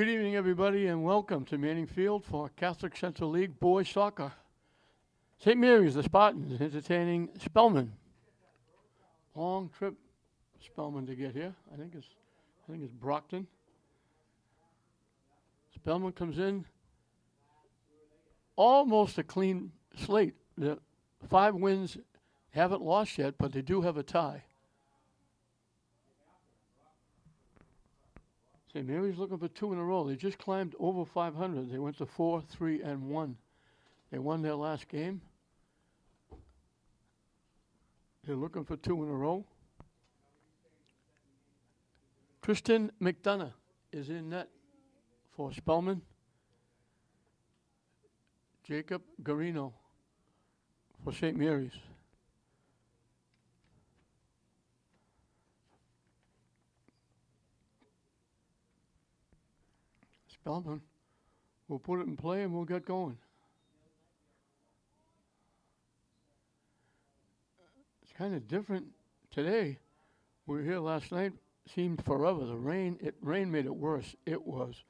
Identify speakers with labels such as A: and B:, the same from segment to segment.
A: Good evening, everybody, and welcome to Manning Field for Catholic Central League Boys Soccer. St. Mary's, the Spartans, entertaining Spellman. Long trip, Spellman, to get here. I think it's Brockton. Spellman comes in, almost a clean slate. The 5 wins, haven't lost yet, but they do have a tie. St. Mary's looking for 2 in a row. They just climbed over 500. They went to 4, 3, and 1. They won their last game. They're looking for 2 in a row. Tristan McDonough is in net for Spellman. Jacob Garino for St. Mary's. Spellman will put it in play and we'll get going. It's kind of different today. We were here last night. Seemed forever. The rain made it worse. It was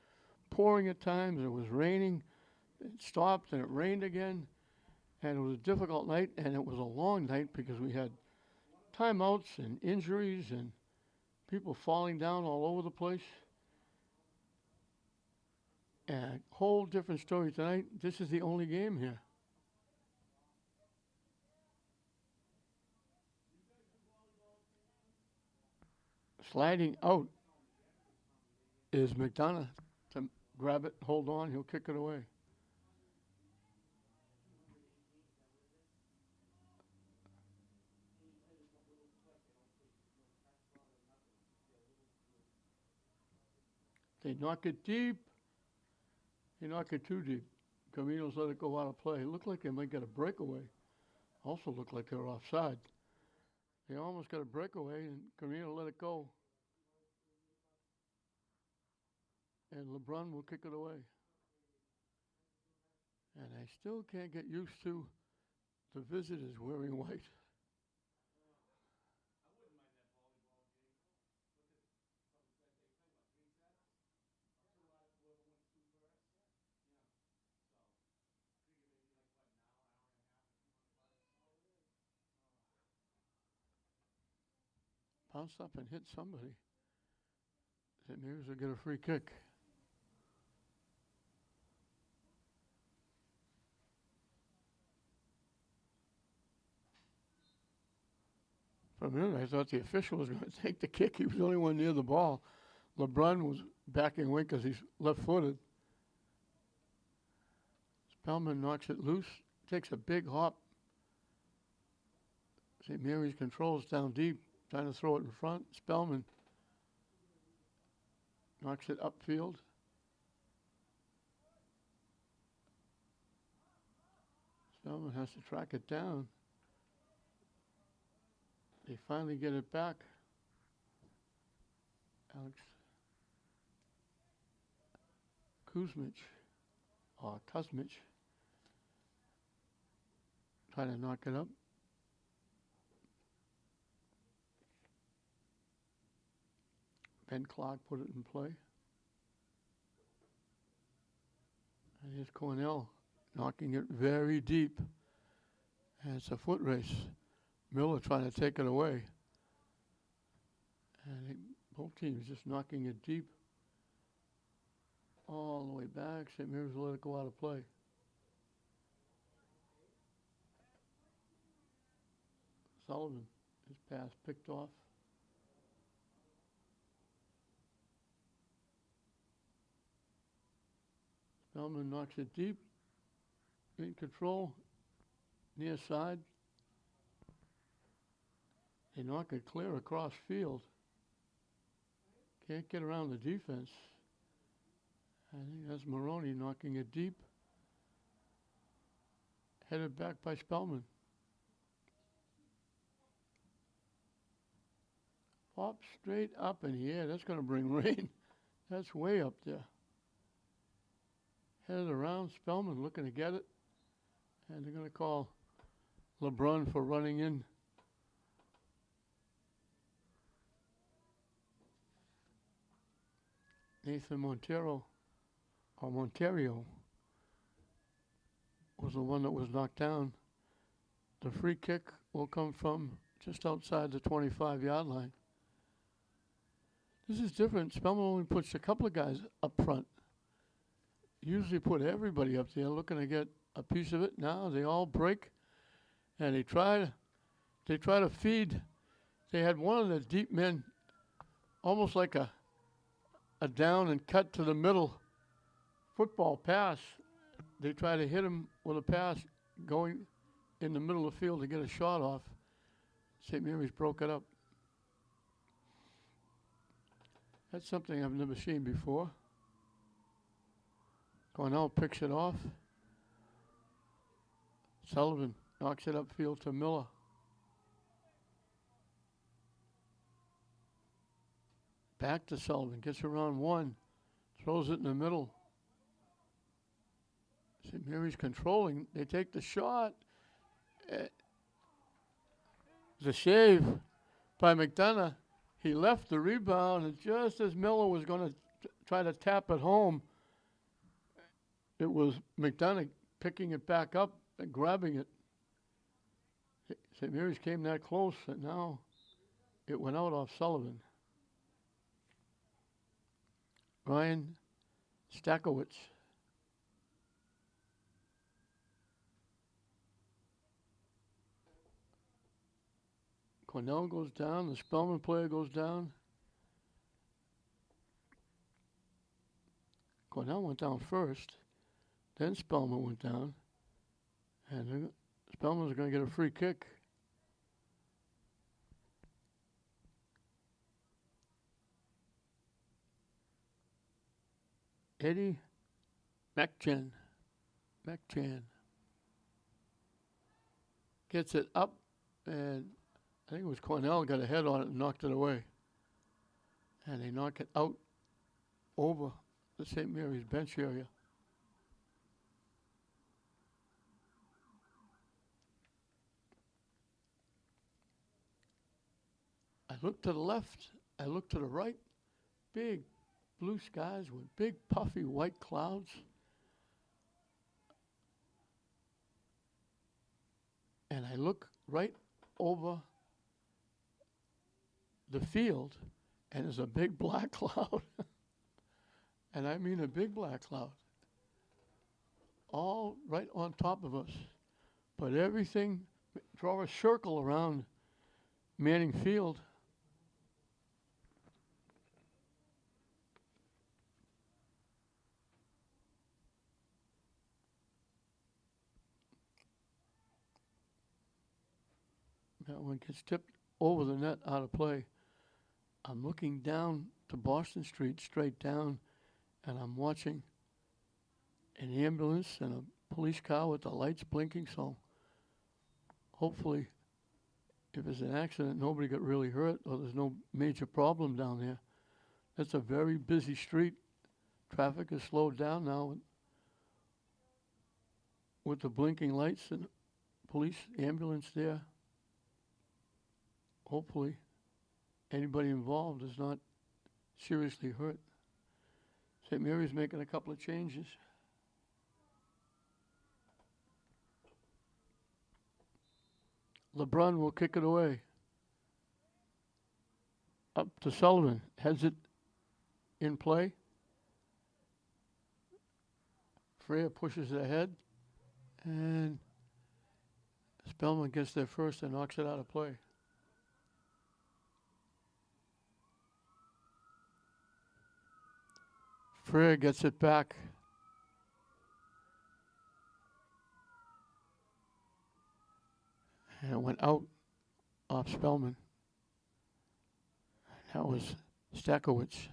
A: pouring at times. It was raining. It stopped and it rained again. And it was a difficult night, and it was a long night because we had timeouts and injuries and people falling down all over the place. And whole different story tonight. This is the only game here. Sliding out is McDonough to grab it, hold on, he'll kick it away. They knock it deep. They knock it too deep. Camino's let it go out of play. It looked like they might get a breakaway. Also looked like they were offside. They almost got a breakaway, and Camino let it go. And LeBron will kick it away. And I still can't get used to the visitors wearing white. Bounced up and hit somebody. St. Mary's will get a free kick. For a minute, I thought the official was going to take the kick. He was the only one near the ball. LeBron was backing away because he's left-footed. Spellman knocks it loose, takes a big hop. St. Mary's controls down deep, trying to throw it in front. Spellman knocks it upfield. Spellman has to track it down. They finally get it back. Alex Kuzmich, trying to knock it up. Ben Clark put it in play. And here's Cornell knocking it very deep. And it's a foot race. Miller trying to take it away. And both teams just knocking it deep. All the way back. St. Mary's will let it go out of play. Sullivan, his pass picked off. Spellman knocks it deep. In control. Near side. They knock it clear across field. Can't get around the defense. I think that's Maroney knocking it deep. Headed back by Spellman. Pop straight up in the air. That's going to bring rain. That's way up there. Headed around. Spellman looking to get it. And they're going to call LeBron for running in. Nathan Montero or Monterio was the one that was knocked down. The free kick will come from just outside the 25-yard line. This is different. Spellman only puts a couple of guys up front. Usually put everybody up there looking to get a piece of it. Now they all break, and they try to feed. They had one of the deep men, almost like a down and cut to the middle football pass. They try to hit him with a pass going in the middle of the field to get a shot off. St. Mary's broke it up. That's something I've never seen before. Cornell picks it off. Sullivan knocks it upfield to Miller. Back to Sullivan, gets around one, throws it in the middle. St. Mary's controlling. They take the shot. The save by McDonough. He left the rebound, and just as Miller was going to try to tap it home, it was McDonough picking it back up and grabbing it. St. Mary's came that close, and now it went out off Sullivan. Ryan Stakowicz. Cornell goes down. The Spellman player goes down. Cornell went down first. Then Spellman went down. And Spellman's going to get a free kick. Eddie McChan gets it up, and I think it was Cornell got a head on it and knocked it away. And they knock it out over the St. Mary's bench area. I look to the left, I look to the right, big blue skies with big puffy white clouds. And I look right over the field, and there's a big black cloud. And I mean a big black cloud. All right on top of us. But everything, draw a circle around Manning Field. That one gets tipped over the net, out of play. I'm looking down to Boston Street, straight down, and I'm watching an ambulance and a police car with the lights blinking. So hopefully, if it's an accident, nobody got really hurt or there's no major problem down there. That's a very busy street. Traffic is slowed down now with the blinking lights and police ambulance there. Hopefully, anybody involved is not seriously hurt. St. Mary's making a couple of changes. LeBrun will kick it away. Up to Sullivan. Heads it in play. Freya pushes it ahead. And Spellman gets there first and knocks it out of play. Freya gets it back. And it went out off Spellman. That was Stakowicz.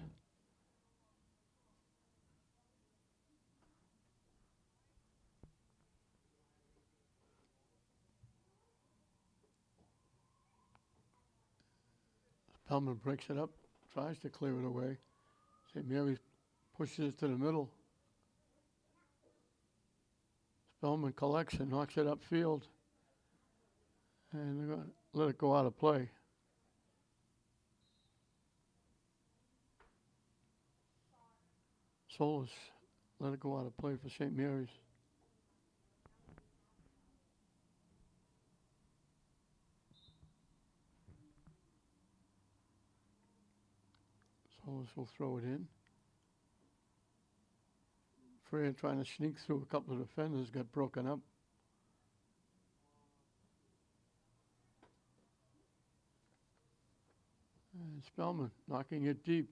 A: Spellman breaks it up, tries to clear it away. St. Mary's pushes it to the middle. Spellman collects and knocks it upfield. And they're going to let it go out of play. Solis let it go out of play for St. Mary's. Solis will throw it in. Freya trying to sneak through a couple of defenders, got broken up. And Spellman knocking it deep.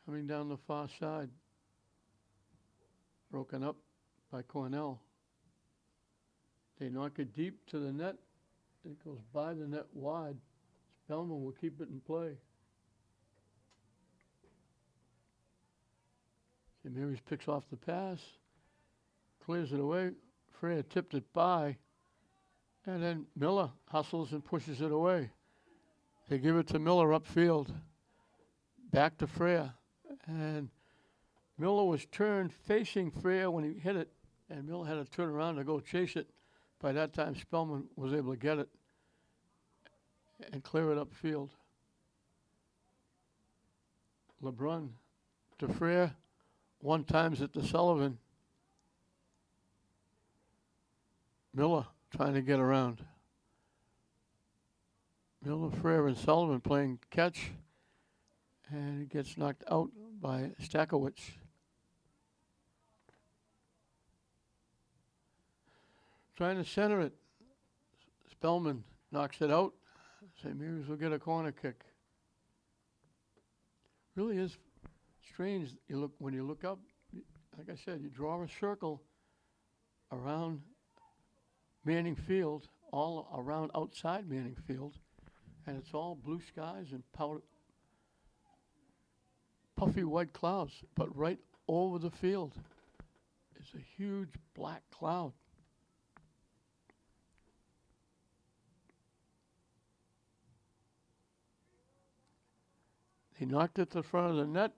A: Coming down the far side. Broken up by Cornell. They knock it deep to the net. It goes by the net wide. Spellman will keep it in play. St. Mary's picks off the pass. Clears it away. Freya tipped it by. And then Miller hustles and pushes it away. They give it to Miller upfield. Back to Freya. And Miller was turned facing Freya when he hit it. And Miller had to turn around to go chase it. By that time, Spellman was able to get it and clear it upfield. LeBrun to Freya. One times it to Sullivan. Miller trying to get around. Miller, Freya, and Sullivan playing catch. And he gets knocked out by Stakowicz. Trying to center it. Spellman knocks it out. St. Mary's will get a corner kick. Really is strange. When you look up, like I said, you draw a circle around Manning Field, all around outside Manning Field, and it's all blue skies and puffy white clouds, but right over the field is a huge black cloud. He knocked it to the front of the net.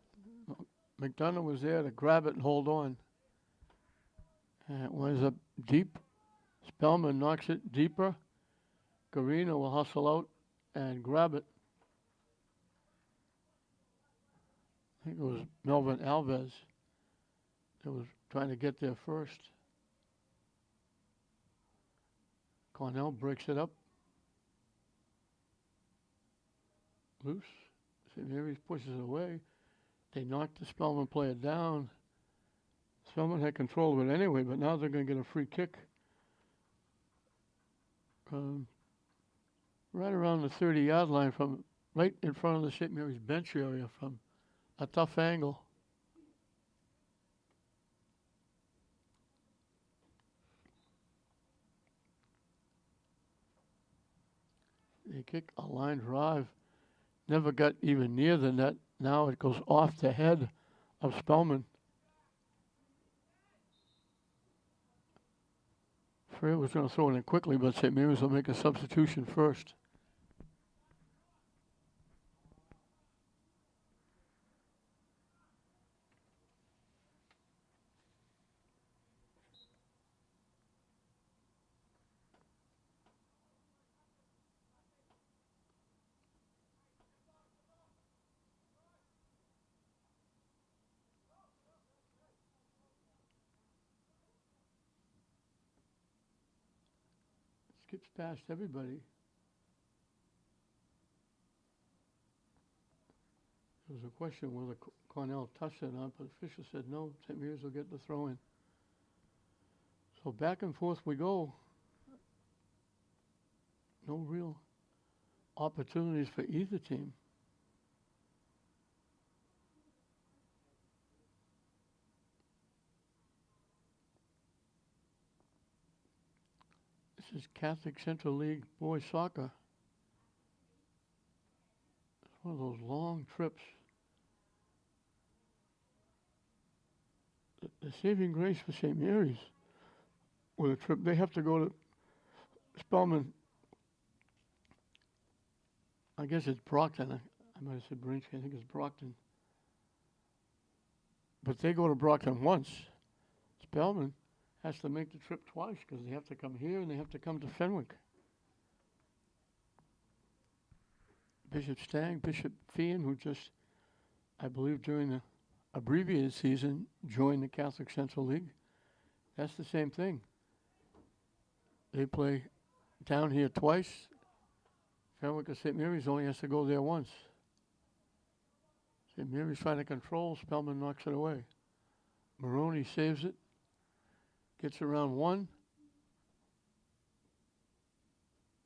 A: McDonough was there to grab it and hold on. And it winds up deep. Spellman knocks it deeper. Garino will hustle out and grab it. I think it was Melvin Alves that was trying to get there first. Cornell breaks it up. Loose. St. Mary's pushes it away. They knocked the Spellman player down. Spellman had control of it anyway, but now they're going to get a free kick. Right around the 30-yard line, from right in front of the St. Mary's bench area, from a tough angle. They kick a line drive. Never got even near the net. Now it goes off the head of Spellman. Freya was going to throw it in quickly, but St. Mary's will make a substitution first. Skips past everybody. There was a question whether Cornell touched it or not, but the official said no, St. Mary's will get the throw in. So back and forth we go. No real opportunities for either team. This is Catholic Central League boys soccer. It's one of those long trips. The saving grace for St. Mary's with a trip, they have to go to Spellman. I guess it's Brockton. I might have said Braintree. I think it's Brockton. But they go to Brockton once. Spellman has to make the trip twice because they have to come here and they have to come to Fenwick. Bishop Stang, Bishop Fian, who just, I believe, during the abbreviated season, joined the Catholic Central League. That's the same thing. They play down here twice. Fenwick or St. Mary's only has to go there once. St. Mary's trying to control. Spellman knocks it away. Maroney saves it. Gets around one.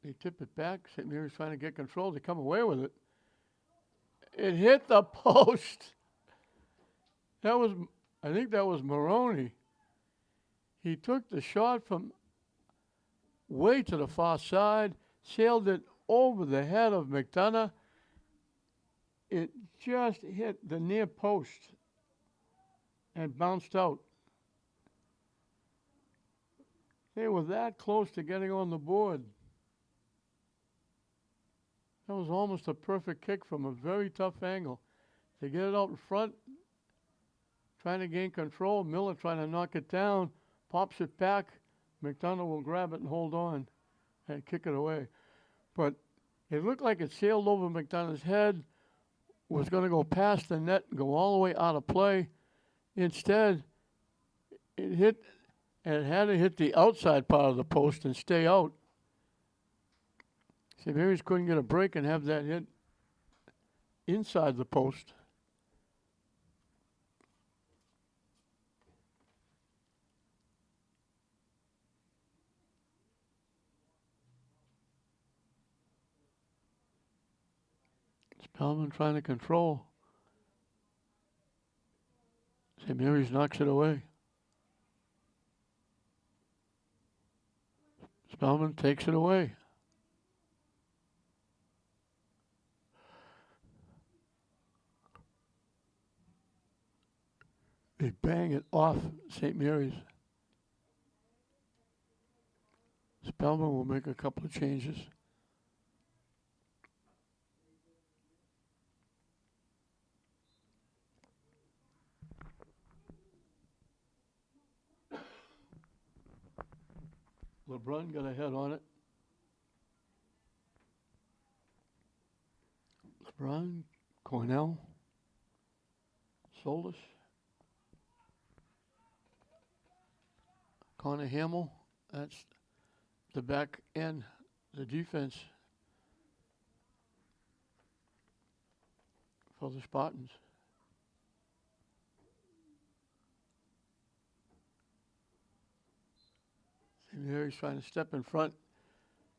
A: They tip it back. St. Mary's trying to get control. They come away with it. It hit the post. I think that was Maroney. He took the shot from way to the far side, sailed it over the head of McDonough. It just hit the near post and bounced out. They were that close to getting on the board. That was almost a perfect kick from a very tough angle. They get it out in front, trying to gain control. Miller trying to knock it down, pops it back. McDonough will grab it and hold on and kick it away. But it looked like it sailed over McDonough's head, was going to go past the net and go all the way out of play. Instead, it hit, and it had to hit the outside part of the post and stay out. St. Mary's couldn't get a break and have that hit inside the post. Spellman trying to control. St. Mary's knocks it away. Spellman takes it away. They bang it off St. Mary's. Spellman will make a couple of changes. LeBrun got a head on it. LeBrun, Cornell, Solis, Connor Hamill. That's the back end, the defense for the Spartans. St. Mary's trying to step in front.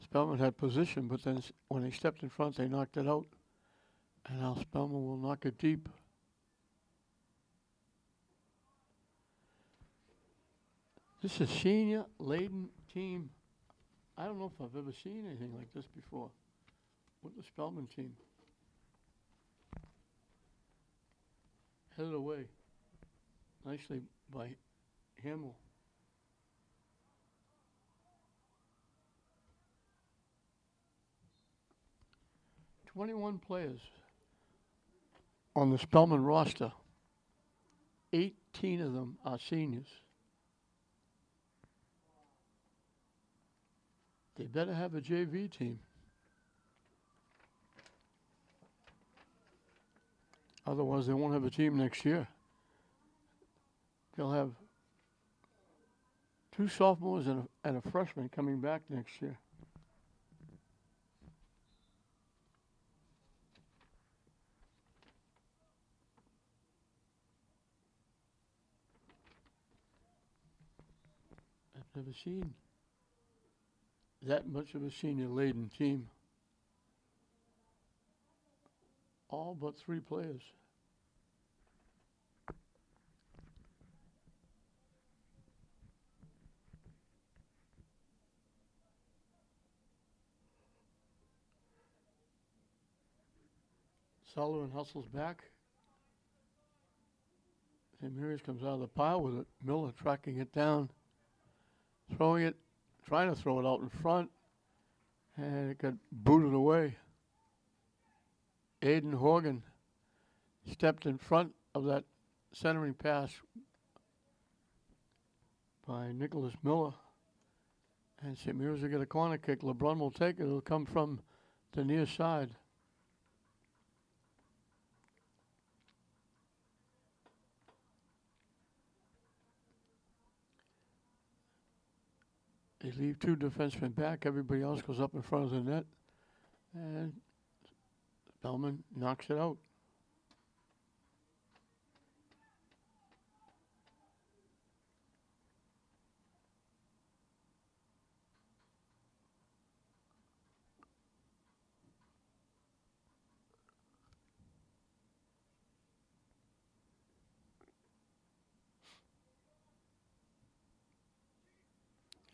A: Spellman had position, but then when they stepped in front, they knocked it out. And now Spellman will knock it deep. This is a senior-laden team. I don't know if I've ever seen anything like this before with the Spellman team. Headed away nicely by Hamill. "21 players on the Spellman roster. 18 of them are seniors. They better have a JV team. Otherwise, they won't have a team next year. They'll have 2 sophomores and a freshman coming back next year. I've never seen that much of a senior-laden team. All but 3 players. Sullivan hustles back. St. Mary's comes out of the pile with it. Miller tracking it down, throwing it, trying to throw it out in front, and it got booted away. Aiden Horgan stepped in front of that centering pass by Nicholas Miller. And St. Mary's will get a corner kick. LeBrun will take it. It'll come from the near side. They leave two defensemen back. Everybody else goes up in front of the net. And Spellman knocks it out.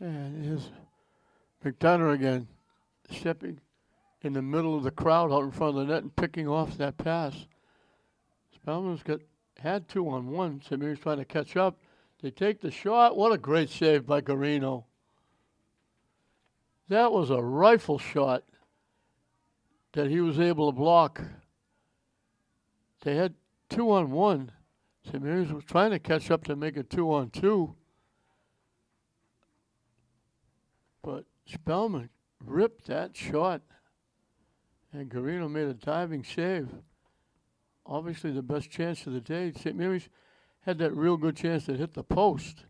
A: And here's McDonough again, stepping in the middle of the crowd out in front of the net and picking off that pass. Spellman's had 2-on-1. Samir's trying to catch up. They take the shot. What a great save by Garino. That was a rifle shot that he was able to block. They had 2-on-1. Samir's was trying to catch up to make it 2-on-2. But Spellman ripped that shot. And Garino made a diving save. Obviously the best chance of the day. St. Mary's had that real good chance that hit the post.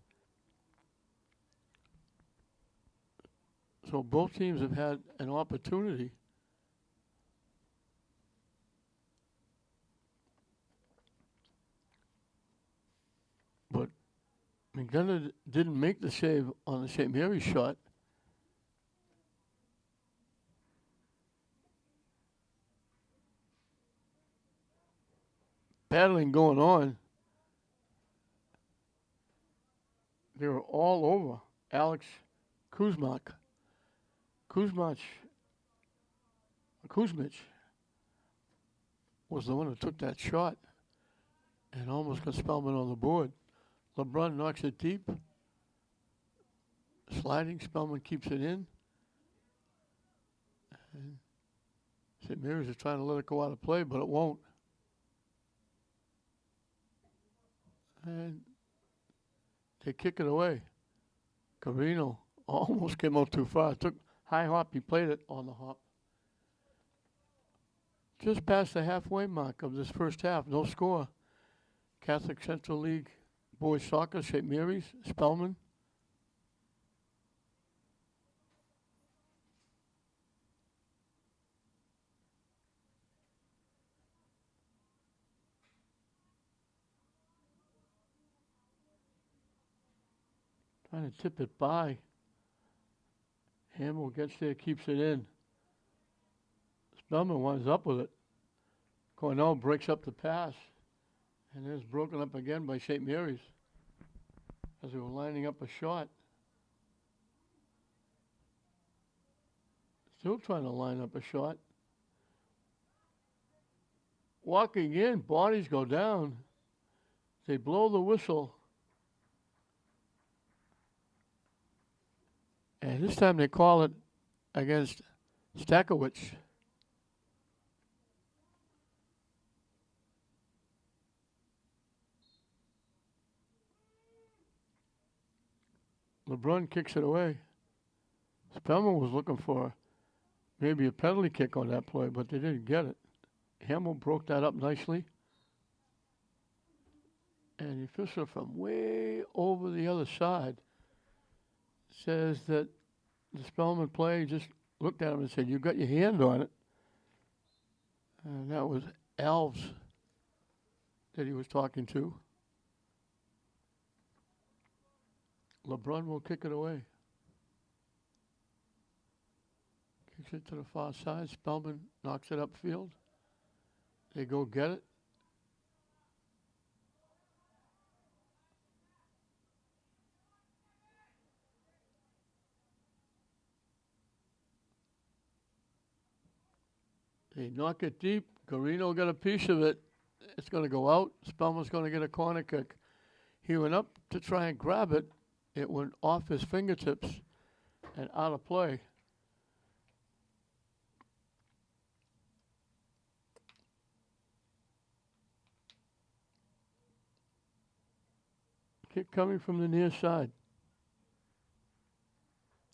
A: So both teams have had an opportunity. But McDonough didn't make the save on the St. Mary's shot. Battling going on. They were all over Alex Kuzmich was the one who took that shot and almost got Spellman on the board. LeBron knocks it deep. Sliding, Spellman keeps it in. And St. Mary's is trying to let it go out of play, but it won't. And they kick it away. Garino almost came out too far. Took high hop. He played it on the hop. Just past the halfway mark of this first half. No score. Catholic Central League boys soccer, St. Mary's, Spellman. Trying to tip it by. Hamill gets there, keeps it in. Spellman winds up with it. Cornell breaks up the pass. And it's broken up again by St. Mary's as they were lining up a shot. Still trying to line up a shot. Walking in, bodies go down. They blow the whistle. And this time they call it against Stakowicz. LeBron kicks it away. Spellman was looking for maybe a penalty kick on that play, but they didn't get it. Hamill broke that up nicely. And the official from way over the other side says that the Spellman play just looked at him and said, "You got your hand on it." And that was Alves that he was talking to. LeBron will kick it away. Kicks it to the far side. Spellman knocks it upfield. They go get it. They knock it deep. Garino got a piece of it. It's going to go out. Spellman's going to get a corner kick. He went up to try and grab it. It went off his fingertips and out of play. Kick coming from the near side.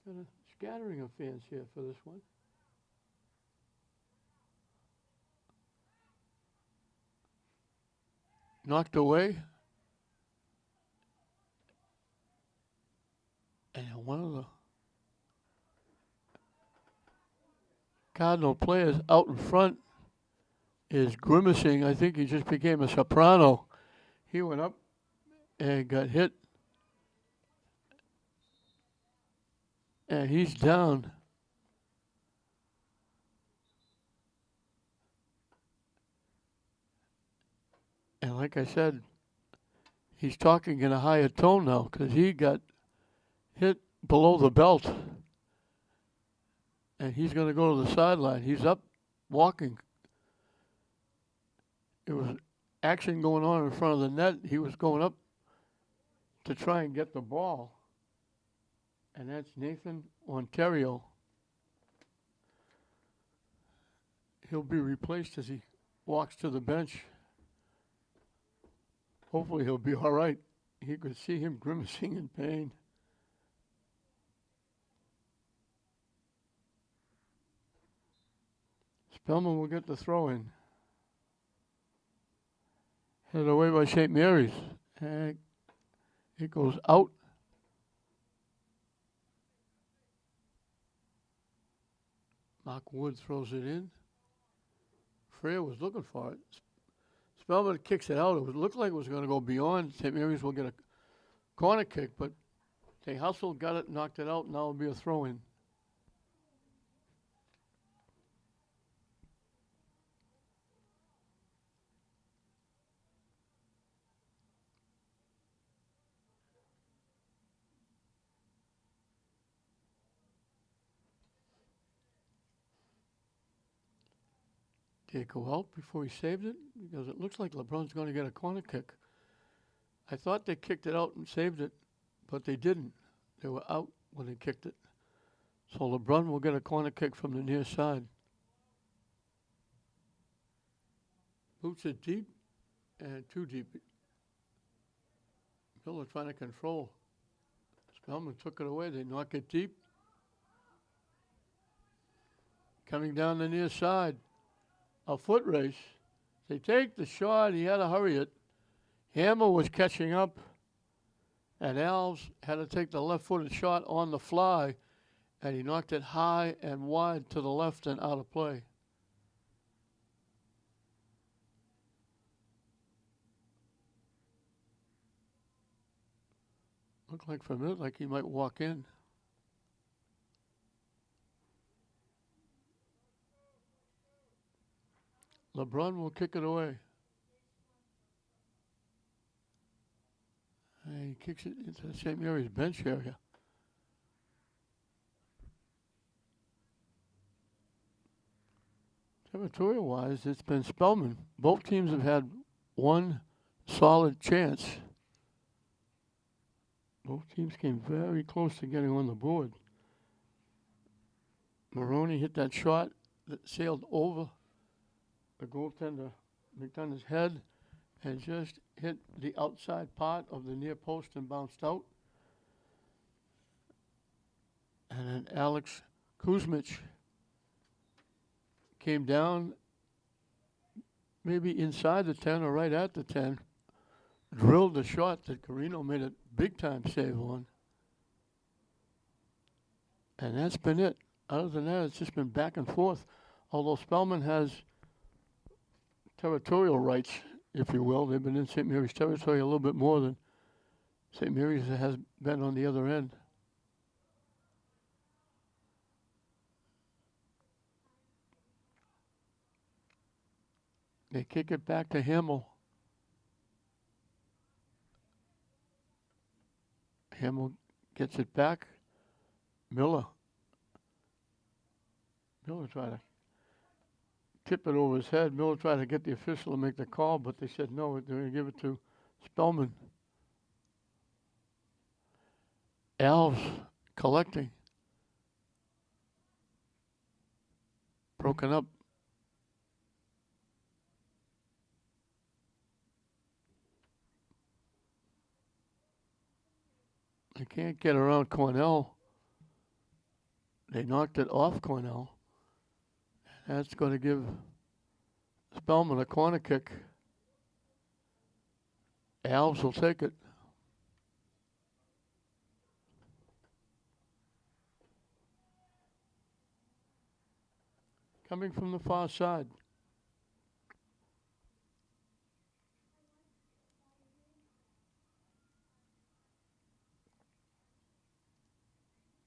A: Got a scattering of fans here for this one. Knocked away. And one of the Cardinal players out in front is grimacing. I think he just became a soprano. He went up and got hit. And he's down. And like I said, he's talking in a higher tone now because he got hit below the belt. And he's going to go to the sideline. He's up walking. There was action going on in front of the net. He was going up to try and get the ball. And that's Nathan Ontario. He'll be replaced as he walks to the bench. Hopefully he'll be all right. You could see him grimacing in pain. Spellman will get the throw in. Headed away by St. Mary's. And it goes out. Mark Wood throws it in. Freer was looking for it. Spellman kicks it out. It looked like it was going to go beyond. St. Mary's will get a corner kick, but they hustled, got it, knocked it out, and now it'll be a throw-in. Did it go out before he saved it? Because it looks like LeBron's going to get a corner kick. I thought they kicked it out and saved it, but they didn't. They were out when they kicked it. So LeBron will get a corner kick from the near side. Boots it deep and too deep. Miller trying to control. Spellman took it away. They knock it deep. Coming down the near side. A foot race. They take the shot. He had to hurry it. Hammer was catching up. And Alves had to take the left-footed shot on the fly. And he knocked it high and wide to the left and out of play. Looked like for a minute like he might walk in. LeBron will kick it away. And he kicks it into St. Mary's bench area. Territorial-wise, it's been Spellman. Both teams have had one solid chance. Both teams came very close to getting on the board. Maroney hit that shot that sailed over the goaltender McDonough's head and just hit the outside part of the near post and bounced out. And then Alex Kuzmich came down maybe inside the 10 or right at the 10, drilled the shot that Carino made a big-time save on. And that's been it. Other than that, it's just been back and forth. Although Spellman has territorial rights, if you will. They've been in St. Mary's territory a little bit more than St. Mary's has been on the other end. They kick it back to Hamill. Hamill gets it back. Miller tried to tip it over his head. Miller tried to get the official to make the call, but they said no, they're going to give it to Spellman. Alves collecting. Broken up. They can't get around Cornell. They knocked it off Cornell. That's going to give Spellman a corner kick. Alves will take it. coming from the far side.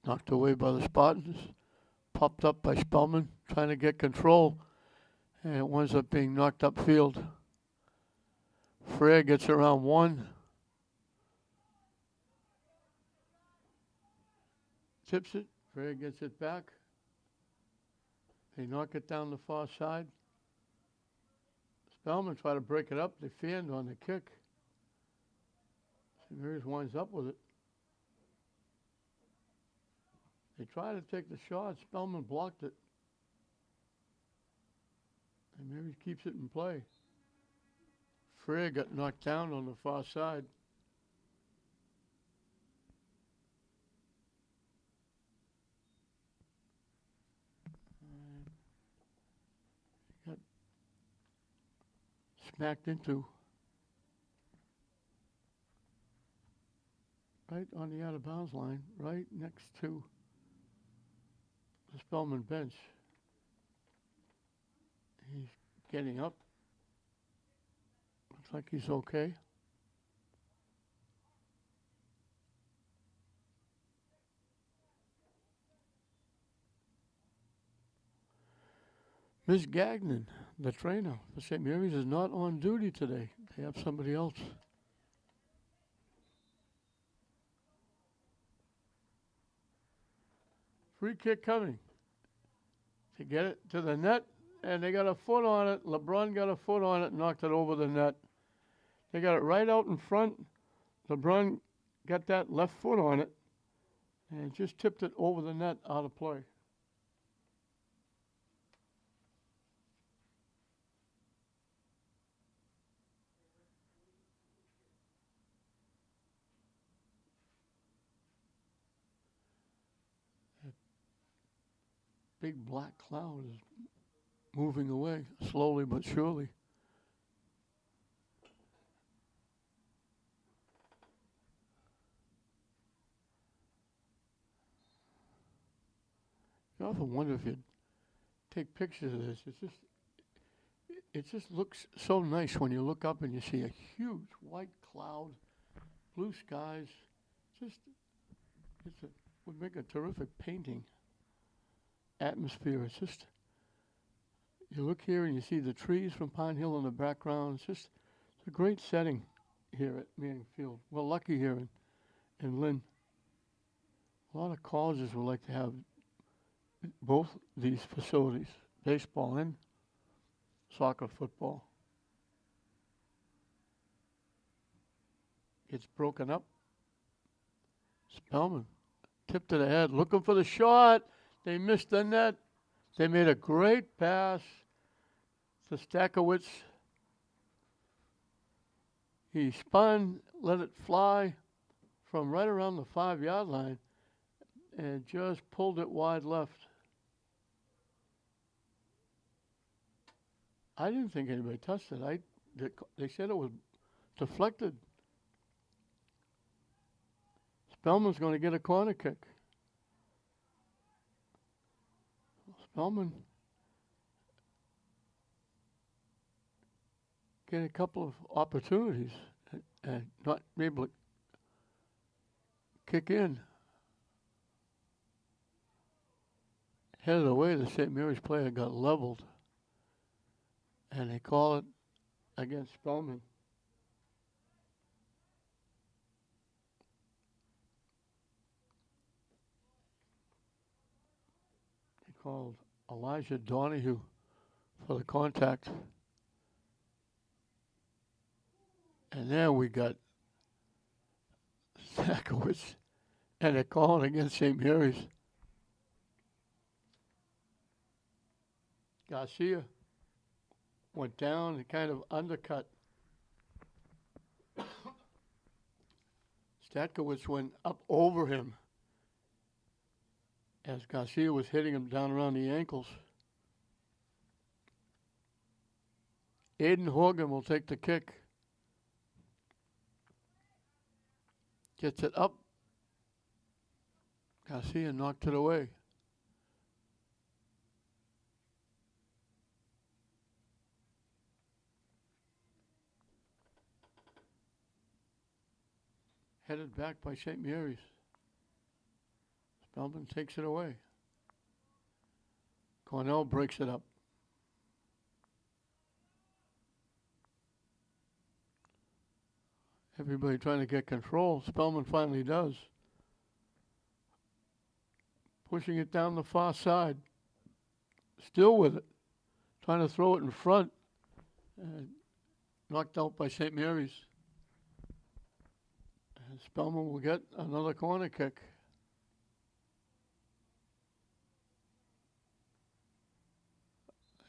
A: Knocked away by the Spartans. Popped up by Spellman, trying to get control. And it winds up being knocked upfield. Frere gets around one. Tips it. Frere gets it back. They knock it down the far side. Spellman tried to break it up. They fanned on the kick. St. Mary's winds up with it. They try to take the shot. Spellman blocked it. And Mary's keeps it in play. Frere got knocked down on the far side. Got smacked into. Right on the out of bounds line, right next to the Spellman bench. He's getting up. Looks like he's okay. Miss Gagnon, the trainer for St. Mary's, is not on duty today. They have somebody else. Free kick coming to get it to the net, and they got a foot on it. LeBron got a foot on it and knocked it over the net. They got it right out in front. LeBron got that left foot on it and just tipped it over the net out of play. Big black cloud is moving away, slowly but surely. You often wonder if you'd take pictures of this. It just looks so nice when you look up and you see a huge white cloud, blue skies. Would make a terrific painting. Atmosphere. It's just, you look here and you see the trees from Pine Hill in the background. It's a great setting here at Manning Field. We're lucky here in Lynn. A lot of colleges would like to have both these facilities, baseball and soccer, football. It's broken up. Spellman tipped to the head, looking for the shot. They missed the net. They made a great pass to Stakowicz. He spun, let it fly from right around the 5-yard line and just pulled it wide left. I didn't think anybody touched it. They said it was deflected. Spellman's going to get a corner kick. Spellman get a couple of opportunities and not be able to kick in. Headed away, the St. Mary's player got leveled, and they call it against Spellman. They called Elijah Donahue for the contact. And then we got Stakowicz, and they're calling against St. Mary's. Garcia went down and kind of undercut. Stakowicz went up over him as Garcia was hitting him down around the ankles. Aiden Horgan will take the kick. Gets it up. Garcia knocked it away. headed back by St. Mary's. Spellman takes it away. Cornell breaks it up. Everybody trying to get control. Spellman finally does. Pushing it down the far side. Still with it. Trying to throw it in front. Knocked out by St. Mary's. And Spellman will get another corner kick.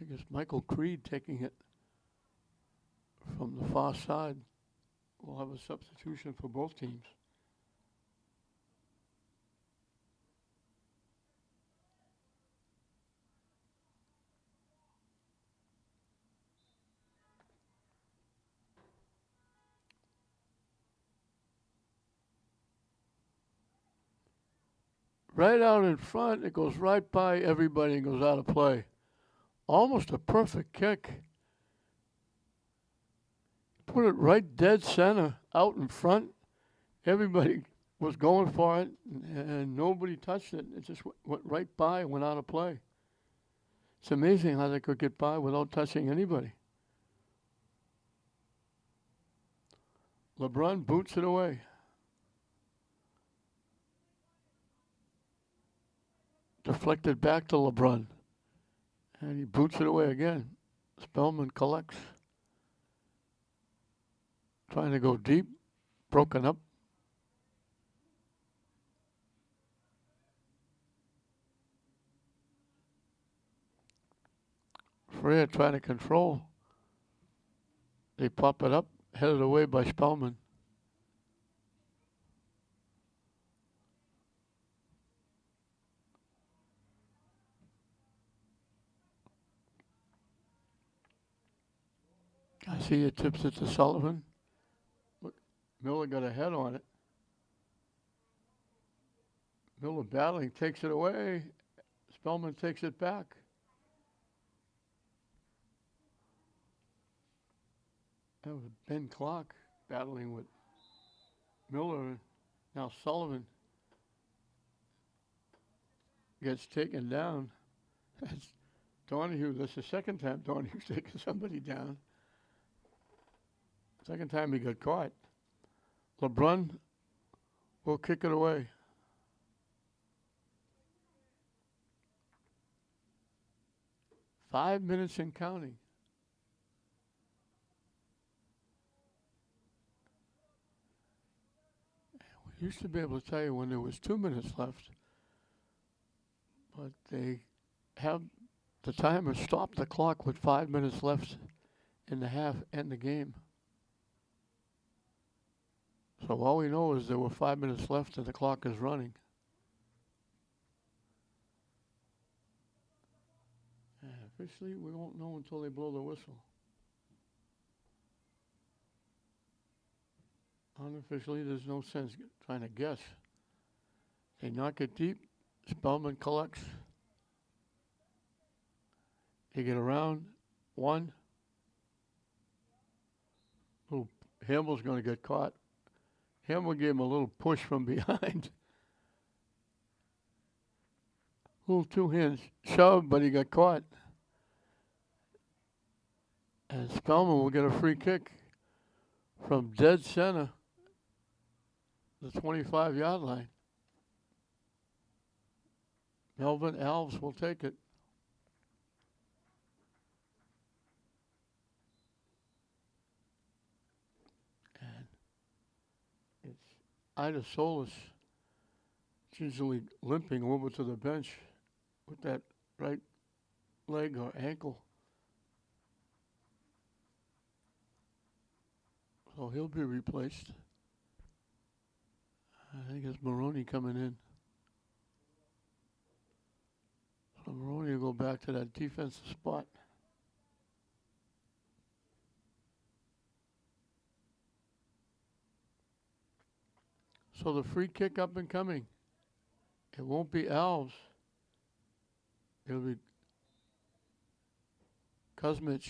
A: I guess Michael Creed taking it from the far side. We'll have a substitution for both teams. Right out in front, it goes right by everybody and goes out of play. Almost a perfect kick. Put it right dead center, out in front. Everybody was going for it, and nobody touched it. It just went right by and went out of play. It's amazing how they could get by without touching anybody. LeBron boots it away. Deflected back to LeBron. And he boots it away again. Spellman collects. Trying to go deep. Broken up. Freya trying to control. They pop it up. Headed away by Spellman. I see it tips it to Sullivan. Look, Miller got a head on it. Miller battling, takes it away. Spellman takes it back. That was Ben Clark battling with Miller. Now Sullivan gets taken down. That's Donahue. That's the second time Donahue's taken somebody down. Second time he got caught. LeBron will kick it away. Five minutes and counting. We used to be able to tell you when there was 2 minutes left, but they have the timer stop the clock with 5 minutes left in the half and the game. So all we know is there were 5 minutes left and the clock is running. And officially, we won't know until they blow the whistle. Unofficially, there's no sense trying to guess. They knock it deep. Spellman collects. They get around. One. Little Hamill's going to get caught. Hamill gave him a little push from behind. Little two-hand shove, but he got caught. And Spellman will get a free kick from dead center, the 25-yard line. Melvin Alves will take it. And it's Ida Solis gingerly limping over to the bench with that right leg or ankle. So he'll be replaced. I think it's Maroney coming in. So Maroney will go back to that defensive spot. So the free kick up and coming. It won't be Alves. It'll be Kuzmich.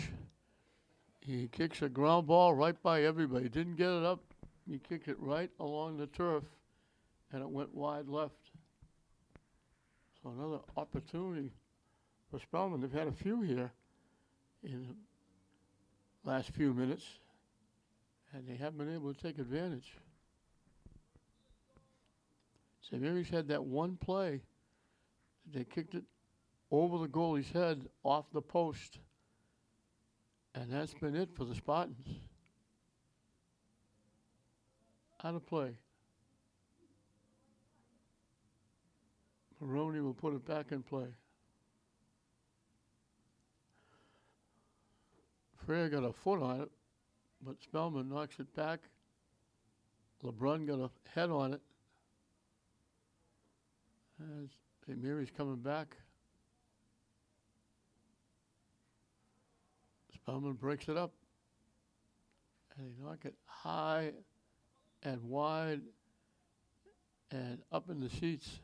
A: He kicks a ground ball right by everybody. Didn't get it up He kicked it right along the turf, and it went wide left. So another opportunity for Spellman. They've had a few here in the last few minutes, and they haven't been able to take advantage. St. Mary's had that one play. They kicked it over the goalie's head off the post, and that's been it for the Spartans. Out of play. Maroney will put it back in play. Frere got a foot on it, but Spellman knocks it back. LeBrun got a head on it. As St. Mary's coming back. Spellman breaks it up. And they knock it high and wide and up in the seats.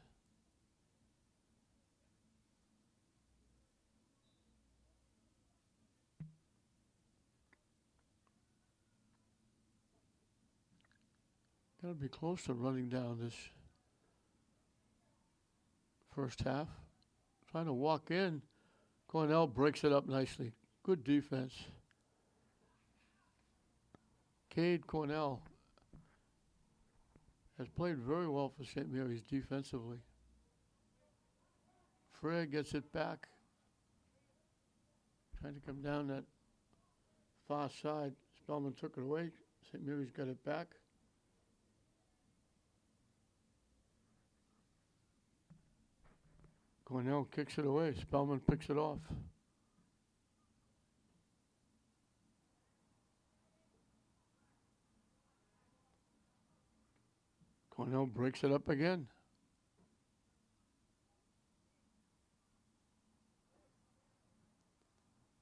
A: Got to be close to running down this first half. Trying to walk in. Cornell breaks it up nicely. Good defense. Cade Cornell has played very well for St. Mary's defensively. Frere gets it back. Trying to come down that far side. Spellman took it away. St. Mary's got it back. Cornell kicks it away. Spellman picks it off. Cornell breaks it up again.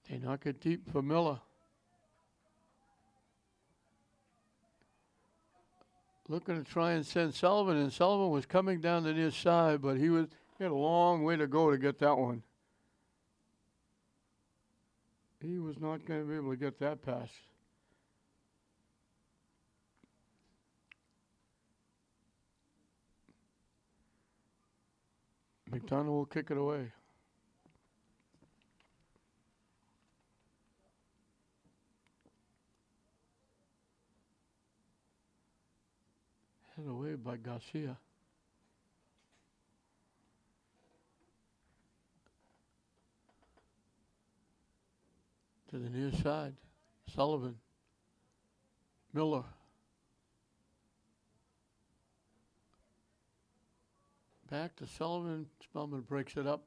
A: They knock it deep for Miller. Looking to try and send Sullivan, and Sullivan was coming down the near side, but he had a long way to go to get that one. He was not going to be able to get that pass. McDonough will kick it away. Headed away by Garcia. To the near side. Sullivan. Miller. Back to Sullivan. Spellman breaks it up.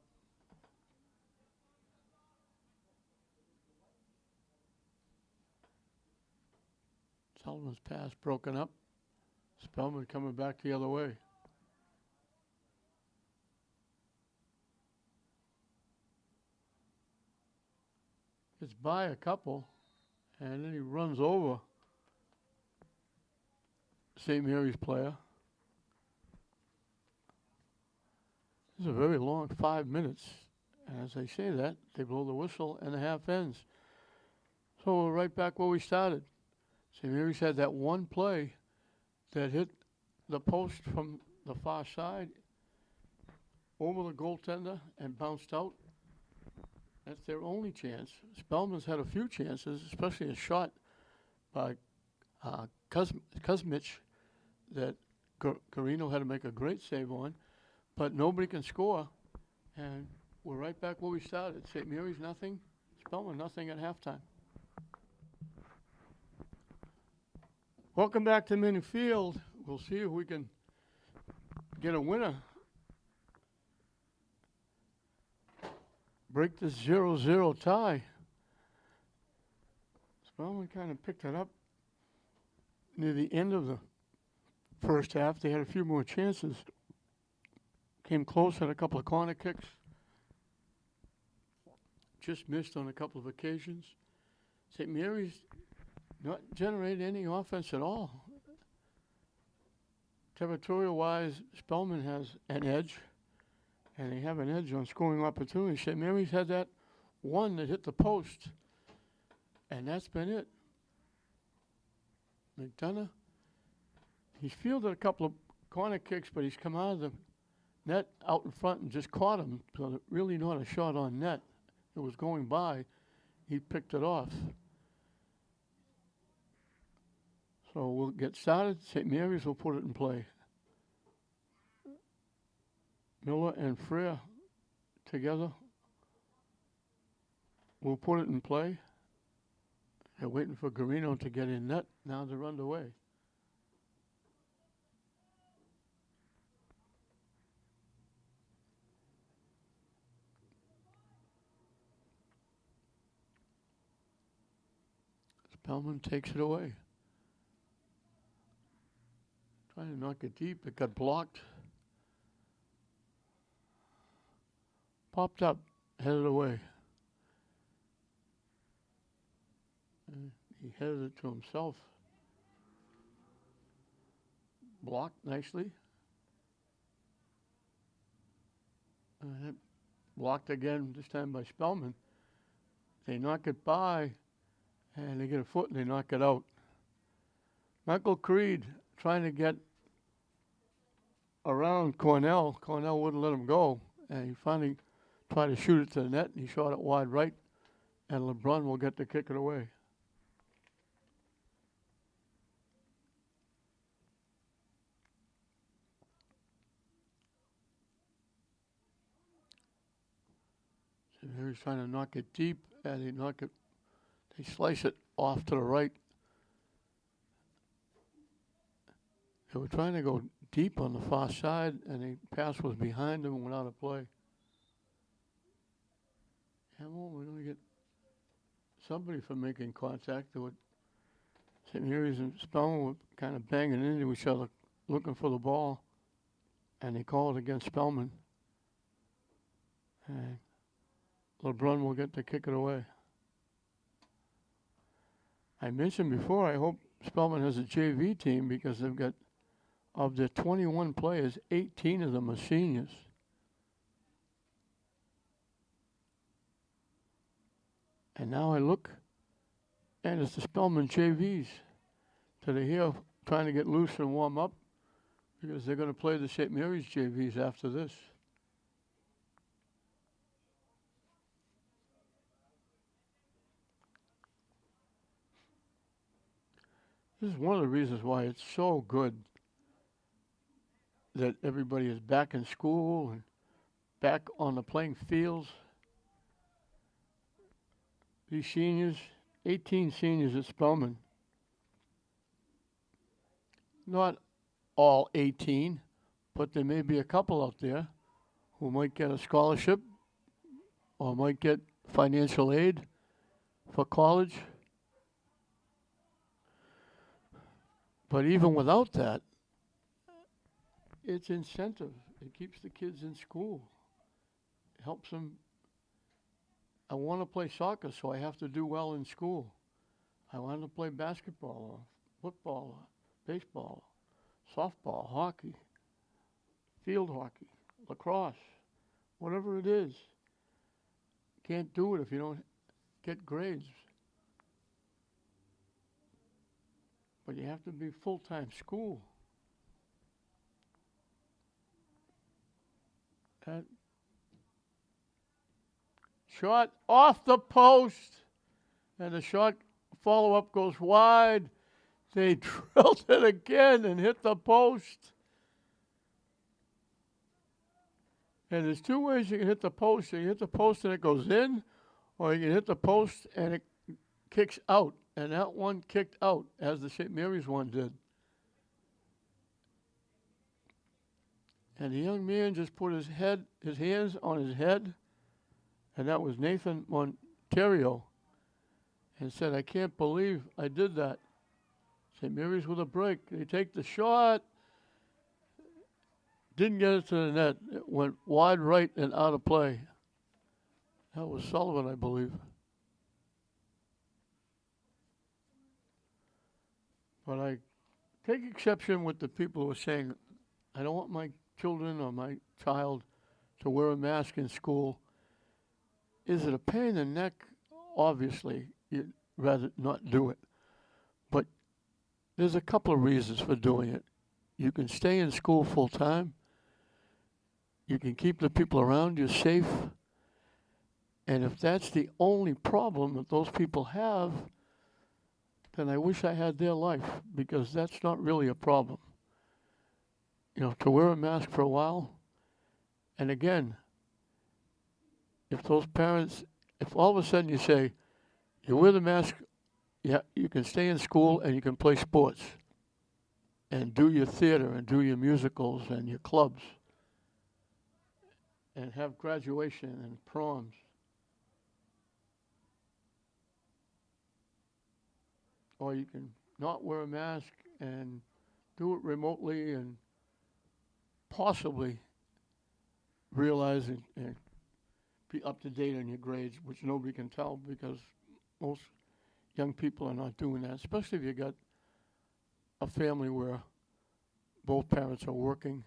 A: Sullivan's pass broken up. Spellman coming back the other way. It's by a couple, and then he runs over St. Mary's player. This is a very long 5 minutes. And as I say that, they blow the whistle and the half ends. So we're right back where we started. St. Mary's had that one play that hit the post from the far side over the goaltender and bounced out. That's their only chance. Spellman's had a few chances, especially a shot by Kuzmich that Carino had to make a great save on. But nobody can score, and we're right back where we started. St. Mary's nothing, Spellman nothing at halftime. Welcome back to Mini Field. We'll see if we can get a winner. Break this 0-0 tie. Spellman kind of picked it up near the end of the first half. They had a few more chances. Came close at a couple of corner kicks. Just missed on a couple of occasions. St. Mary's not generated any offense at all. Territorial-wise, Spellman has an edge, and they have an edge on scoring opportunities. St. Mary's had that one that hit the post, and that's been it. McDonough He's fielded a couple of corner kicks, but he's come out of the net out in front and just caught him. So that really not a shot on net. It was going by. He picked it off. So we'll get started. St. Mary's will put it in play. Miller and Freer together. We'll put it in play. They're waiting for Garino to get in net. Now they're underway. Spellman takes it away. Trying to knock it deep. It got blocked. Popped up. Headed away. And he headed it to himself. Blocked nicely. And blocked again, this time by Spellman. They knock it by, and they get a foot and they knock it out. Michael Creed trying to get around Cornell. Cornell wouldn't let him go, and he finally tried to shoot it to the net, and he shot it wide right, and LeBrun will get to kick it away. So here he's trying to knock it deep, and they slice it off to the right. They were trying to go deep on the far side, and the pass was behind them and went out of play. Hamill, we're going to get somebody for making contact. St. Mary's and Spellman were kind of banging into each other, looking for the ball, and they call it against Spellman. And LeBrun will get to kick it away. I mentioned before, I hope Spellman has a JV team because they've got, of their 21 players, 18 of them are seniors. And now I look, and it's the Spellman JVs that are here trying to get loose and warm up because they're going to play the St. Mary's JVs after this. This is one of the reasons why it's so good that everybody is back in school and back on the playing fields. These seniors, 18 seniors at Spellman. Not all 18, but there may be a couple out there who might get a scholarship or might get financial aid for college. But even without that, it's incentive. It keeps the kids in school. It helps them. I want to play soccer, so I have to do well in school. I want to play basketball or football or baseball, softball, hockey, field hockey, lacrosse, whatever it is. Can't do it if you don't get grades. But you have to be full-time school. That shot off the post, and the shot follow-up goes wide. They drilled it again and hit the post. And there's two ways you can hit the post. You can hit the post and it goes in, or you can hit the post and it kicks out. And that one kicked out, as the St. Mary's one did. And the young man just put his hands on his head, and that was Nathan Monterio, and said, "I can't believe I did that." St. Mary's with a break. They take the shot. Didn't get it to the net. It went wide right and out of play. That was Sullivan, I believe. But I take exception with the people who are saying, I don't want my children or my child to wear a mask in school. Is it a pain in the neck? Obviously, you'd rather not do it. But there's a couple of reasons for doing it. You can stay in school full time. You can keep the people around you safe. And if that's the only problem that those people have, then I wish I had their life, because that's not really a problem. To wear a mask for a while. And again, if those parents, if all of a sudden you say, you wear the mask, yeah, you can stay in school and you can play sports and do your theater and do your musicals and your clubs and have graduation and proms. Or you can not wear a mask and do it remotely and possibly realize and be up to date on your grades, which nobody can tell because most young people are not doing that, especially if you got a family where both parents are working.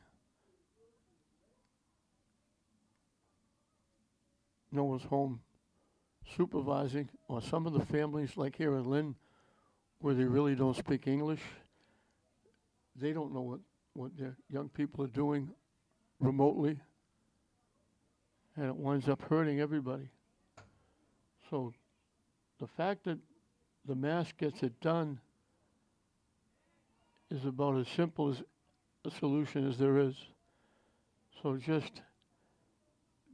A: No one's home supervising, or some of the families like here in Lynn where they really don't speak English, they don't know what their young people are doing remotely, and it winds up hurting everybody. So the fact that the mask gets it done is about as simple as a solution as there is. So just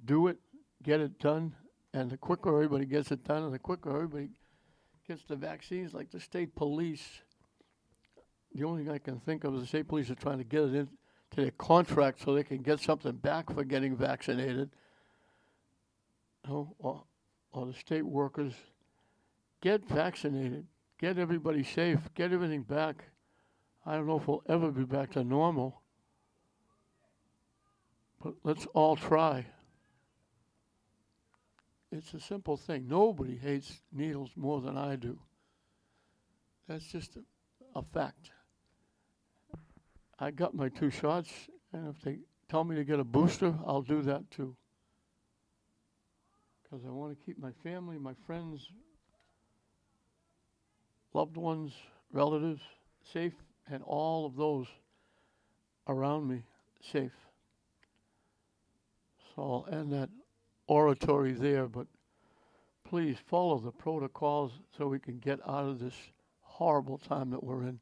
A: do it, get it done, and the quicker everybody gets it done and the quicker everybody gets the vaccines, like the state police, the only thing I can think of is the state police are trying to get it into their contract so they can get something back for getting vaccinated. Or the state workers, get vaccinated, get everybody safe, get everything back. I don't know if we'll ever be back to normal, but let's all try. It's a simple thing. Nobody hates needles more than I do. That's just a fact. I got my 2 shots, and if they tell me to get a booster, I'll do that too. Because I want to keep my family, my friends, loved ones, relatives safe, and all of those around me safe. So I'll end that oratory there, but please follow the protocols so we can get out of this horrible time that we're in.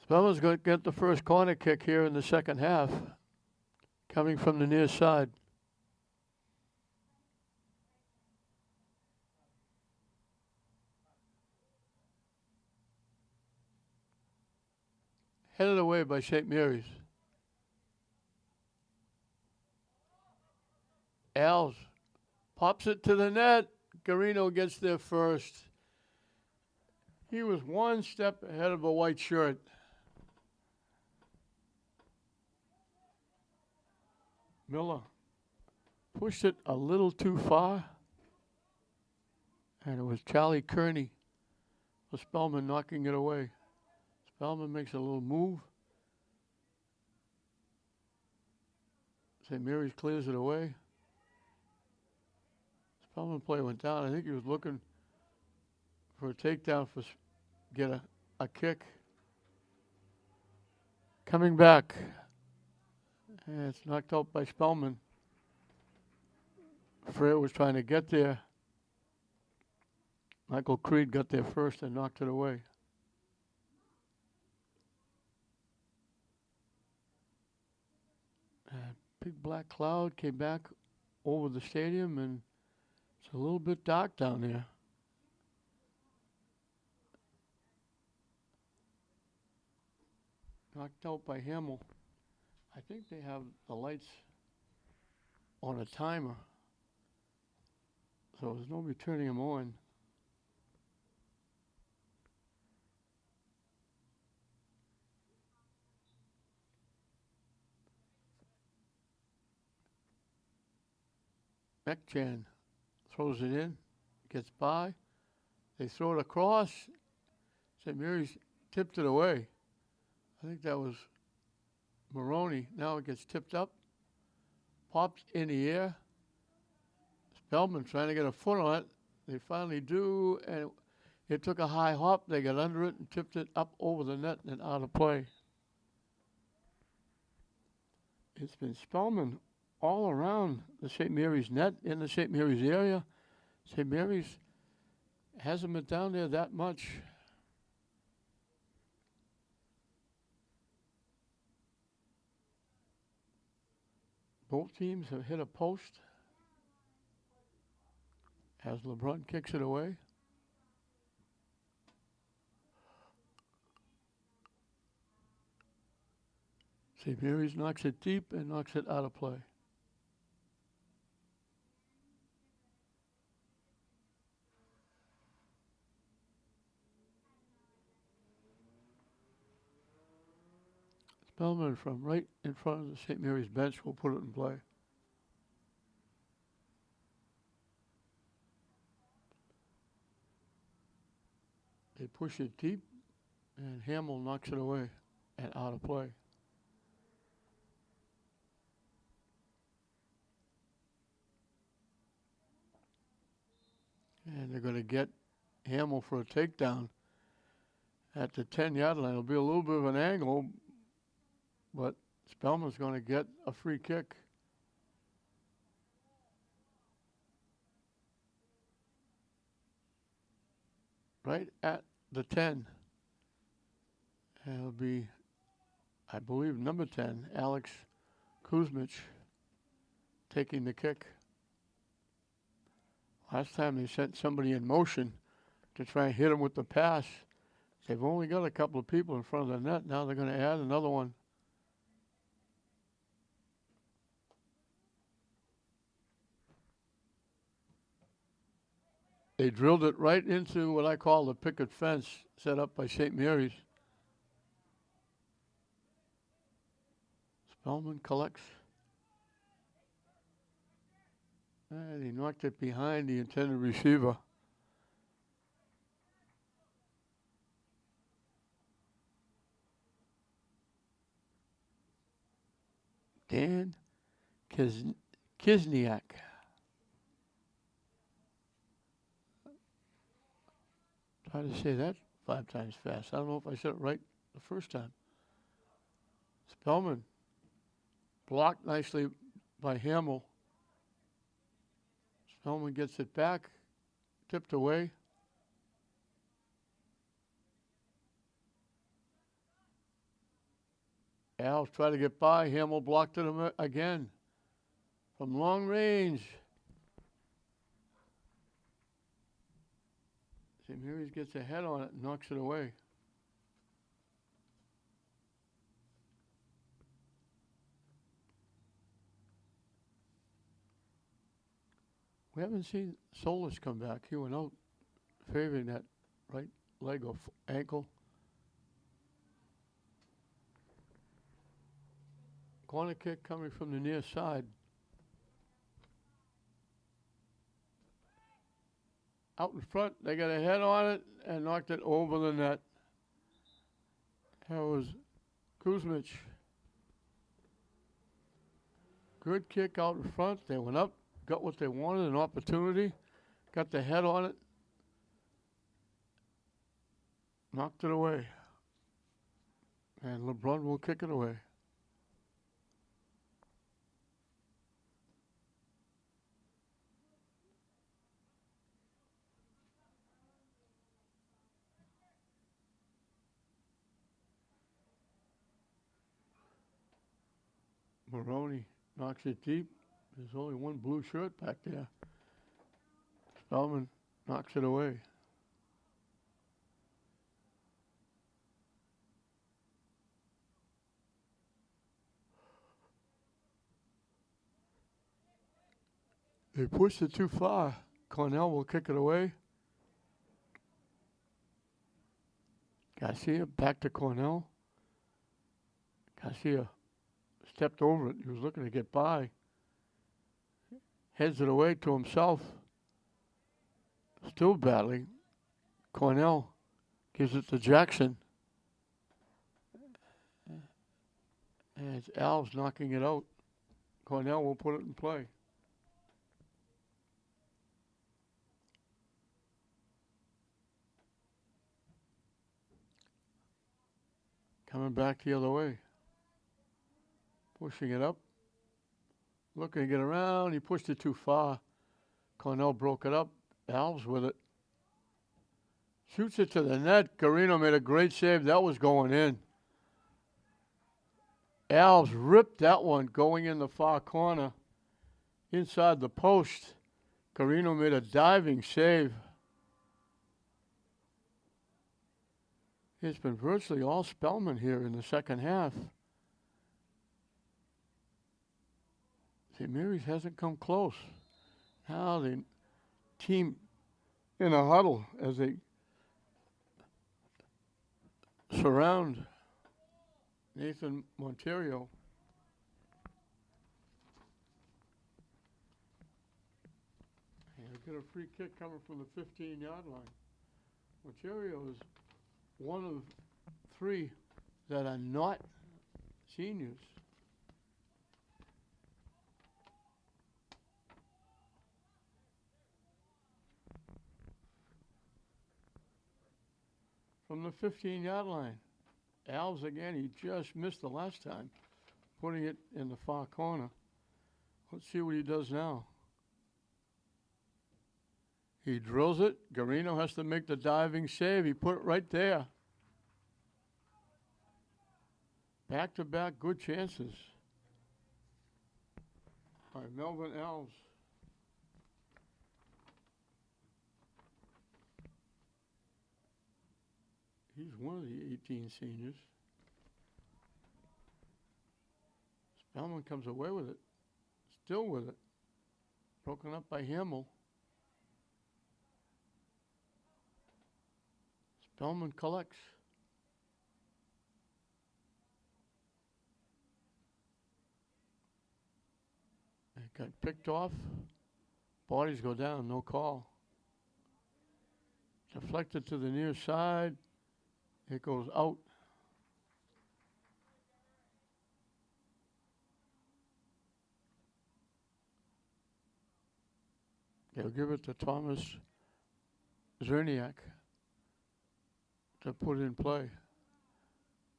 A: Spellman's going to get the first corner kick here in the second half, coming from the near side. Headed away by St. Mary's. Alves pops it to the net. Garino gets there first. He was one step ahead of a white shirt. Miller pushed it a little too far, and it was Charlie Kearney for Spellman knocking it away. Spellman makes a little move. St. Mary's clears it away. Spellman play went down. I think he was looking for a takedown for get a kick. Coming back. And it's knocked out by Spellman. Freer was trying to get there. Michael Creed got there first and knocked it away. Big black cloud came back over the stadium, and it's a little bit dark down there. Knocked out by Hamill. I think they have the lights on a timer, so there's nobody turning them on. Mekchan throws it in, gets by. They throw it across. St. Mary's tipped it away. I think that was Maroney. Now it gets tipped up, popped in the air. Spellman trying to get a foot on it. They finally do, and it took a high hop. They got under it and tipped it up over the net and out of play. It's been Spellman all around the St. Mary's net, in the St. Mary's area. St. Mary's hasn't been down there that much. Both teams have hit a post as LeBron kicks it away. St. Mary's knocks it deep and knocks it out of play. Spellman from right in front of the St. Mary's bench will put it in play. They push it deep, and Hamill knocks it away and out of play. And they're going to get Hamill for a takedown at the 10-yard line. It'll be a little bit of an angle, but Spellman's going to get a free kick. Right at the 10. And it'll be, I believe, number 10, Alex Kuzmich, taking the kick. Last time they sent somebody in motion to try and hit him with the pass. They've only got a couple of people in front of the net. Now they're going to add another one. They drilled it right into what I call the picket fence set up by St. Mary's. Spellman collects. And he knocked it behind the intended receiver. Dan Kizniak. Try to say that 5 times fast. I don't know if I said it right the first time. Spellman blocked nicely by Hamill. Spellman gets it back, tipped away. Al's tried to get by. Hamill blocked it again from long range. St. Mary's gets a head on it and knocks it away. We haven't seen Solis come back. He went out favoring that right leg or ankle. Corner kick coming from the near side. Out in front, they got a head on it and knocked it over the net. That was Kuzmich. Good kick out in front. They went up, got what they wanted, an opportunity, got the head on it, knocked it away. And LeBron will kick it away. Maroney knocks it deep. There's only one blue shirt back there. Spellman knocks it away. They pushed it too far. Cornell will kick it away. Garcia back to Cornell. Garcia stepped over it. He was looking to get by. Heads it away to himself. Still battling. Cornell gives it to Jackson. And it's Alves knocking it out. Cornell will put it in play. Coming back the other way. Pushing it up. Looking to get around. He pushed it too far. Cornell broke it up. Alves with it. Shoots it to the net. Garino made a great save. That was going in. Alves ripped that one going in the far corner. Inside the post. Garino made a diving save. It's been virtually all Spellman here in the second half. St. Mary's hasn't come close. Now the team in a huddle as they surround Nathan Monterio. And they get a free kick coming from the 15-yard line. Monterio is one of three that are not seniors. From the 15-yard line. Alves again, he just missed the last time, putting it in the far corner. Let's see what he does now. He drills it. Garino has to make the diving save. He put it right there. Back-to-back good chances by Melvin Alves. He's one of the 18 seniors. Spellman comes away with it. Still with it. Broken up by Hamill. Spellman collects. It got picked off. Bodies go down, no call. Deflected to the near side. It goes out. They'll give it to Thomas Zerniak to put in play.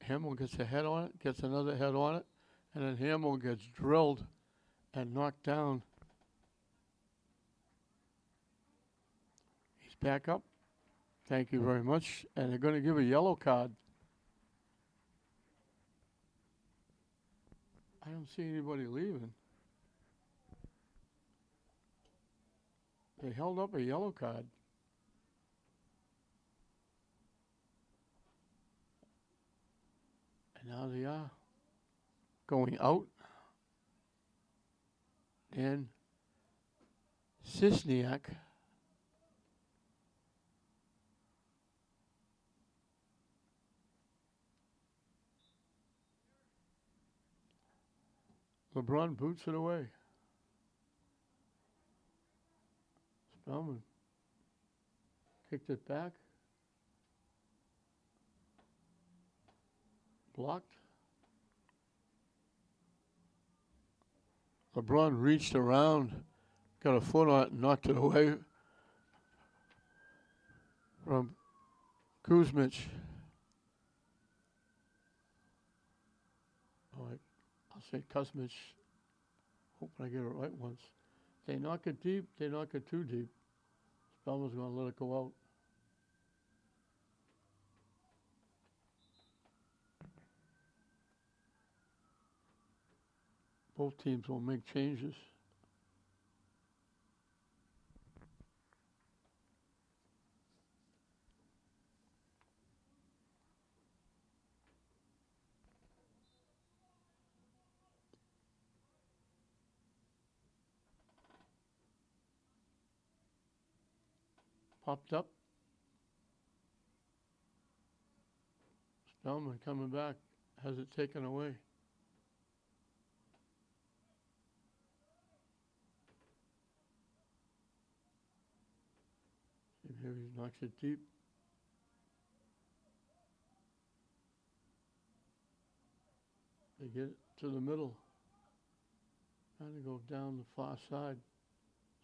A: Hamill gets a head on it, gets another head on it, and then Hamill gets drilled and knocked down. He's back up. Thank you very much. And they're going to give a yellow card. I don't see anybody leaving. They held up a yellow card. And now they are going out. And Cisniak LeBron boots it away. Spellman kicked it back. Blocked. LeBron reached around, got a foot on it, and knocked it away from Kuzmic. I'll say Kuzmic. Hoping I get it right once. They knock it deep, they knock it too deep. Spellman's going to let it go out. Both teams will make changes. Popped up. Spellman coming back. Has it taken away. Here he knocks it deep. They get it to the middle. Trying to go down the far side.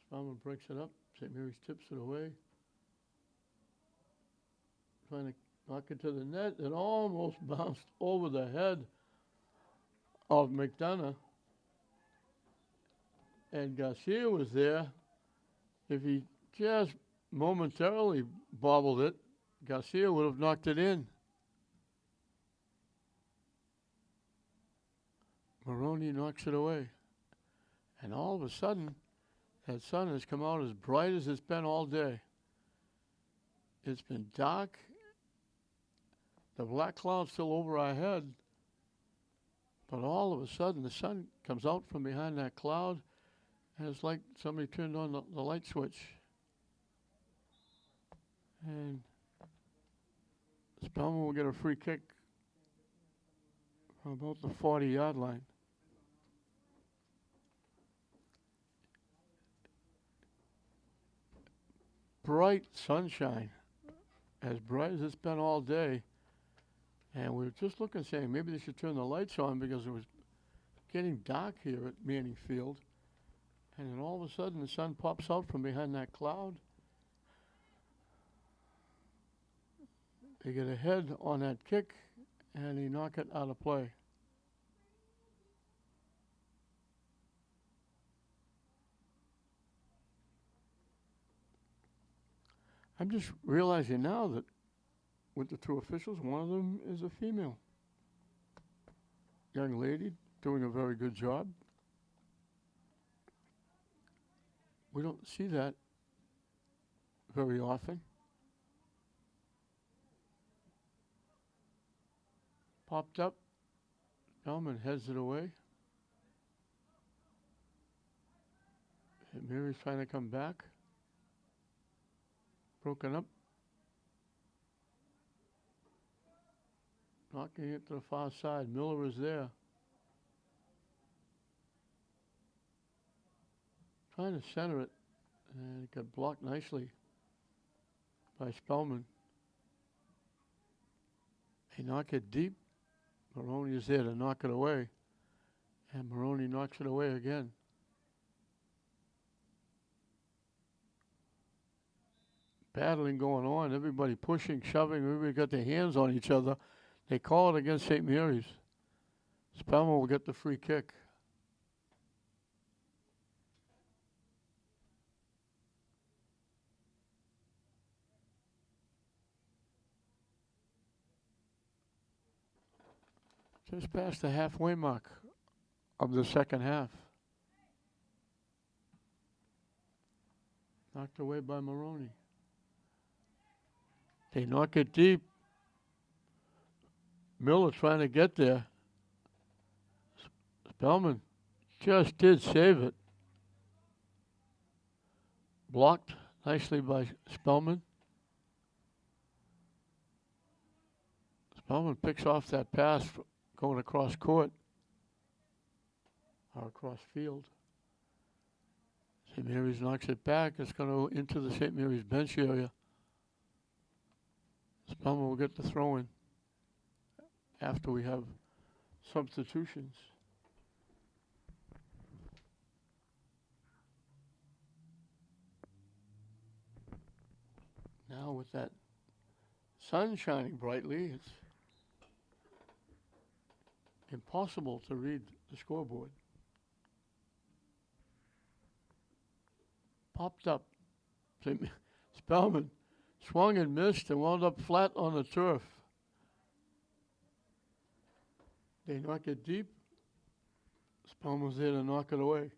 A: Spellman breaks it up. St. Mary's tips it away. Trying to knock it to the net. It almost bounced over the head of McDonough. And Garcia was there. If he just momentarily bobbled it, Garcia would have knocked it in. Maroney knocks it away. And all of a sudden, that sun has come out as bright as it's been all day. It's been dark. The black cloud's still over our head. But all of a sudden, the sun comes out from behind that cloud, and it's like somebody turned on the light switch. And Spellman will get a free kick from about the 40-yard line. Bright sunshine, as bright as it's been all day. And we were just looking, saying maybe they should turn the lights on because it was getting dark here at Manning Field. And then all of a sudden the sun pops out from behind that cloud. They get ahead on that kick, and they knock it out of play. I'm just realizing now that with the two officials, one of them is a female. Young lady doing a very good job. We don't see that very often. Popped up. Spellman heads it away. And Mary's trying to come back. Broken up. Knocking it to the far side. Miller is there. Trying to center it. And it got blocked nicely by Spellman. They knock it deep. Maroney is there to knock it away. And Maroney knocks it away again. Battling going on. Everybody pushing, shoving. Everybody got their hands on each other. They call it against St. Mary's. Spellman will get the free kick. Just past the halfway mark of the second half. Knocked away by Maroney. They knock it deep. Miller trying to get there. Spellman just did save it. Blocked nicely by Spellman. Spellman picks off that pass going across court or across field. St. Mary's knocks it back. It's going to go into the St. Mary's bench area. Spellman will get the throw in after we have substitutions. Now with that sun shining brightly, it's impossible to read the scoreboard. Popped up. Spellman swung and missed and wound up flat on the turf. They knock it deep. Spellman's there to knock it away.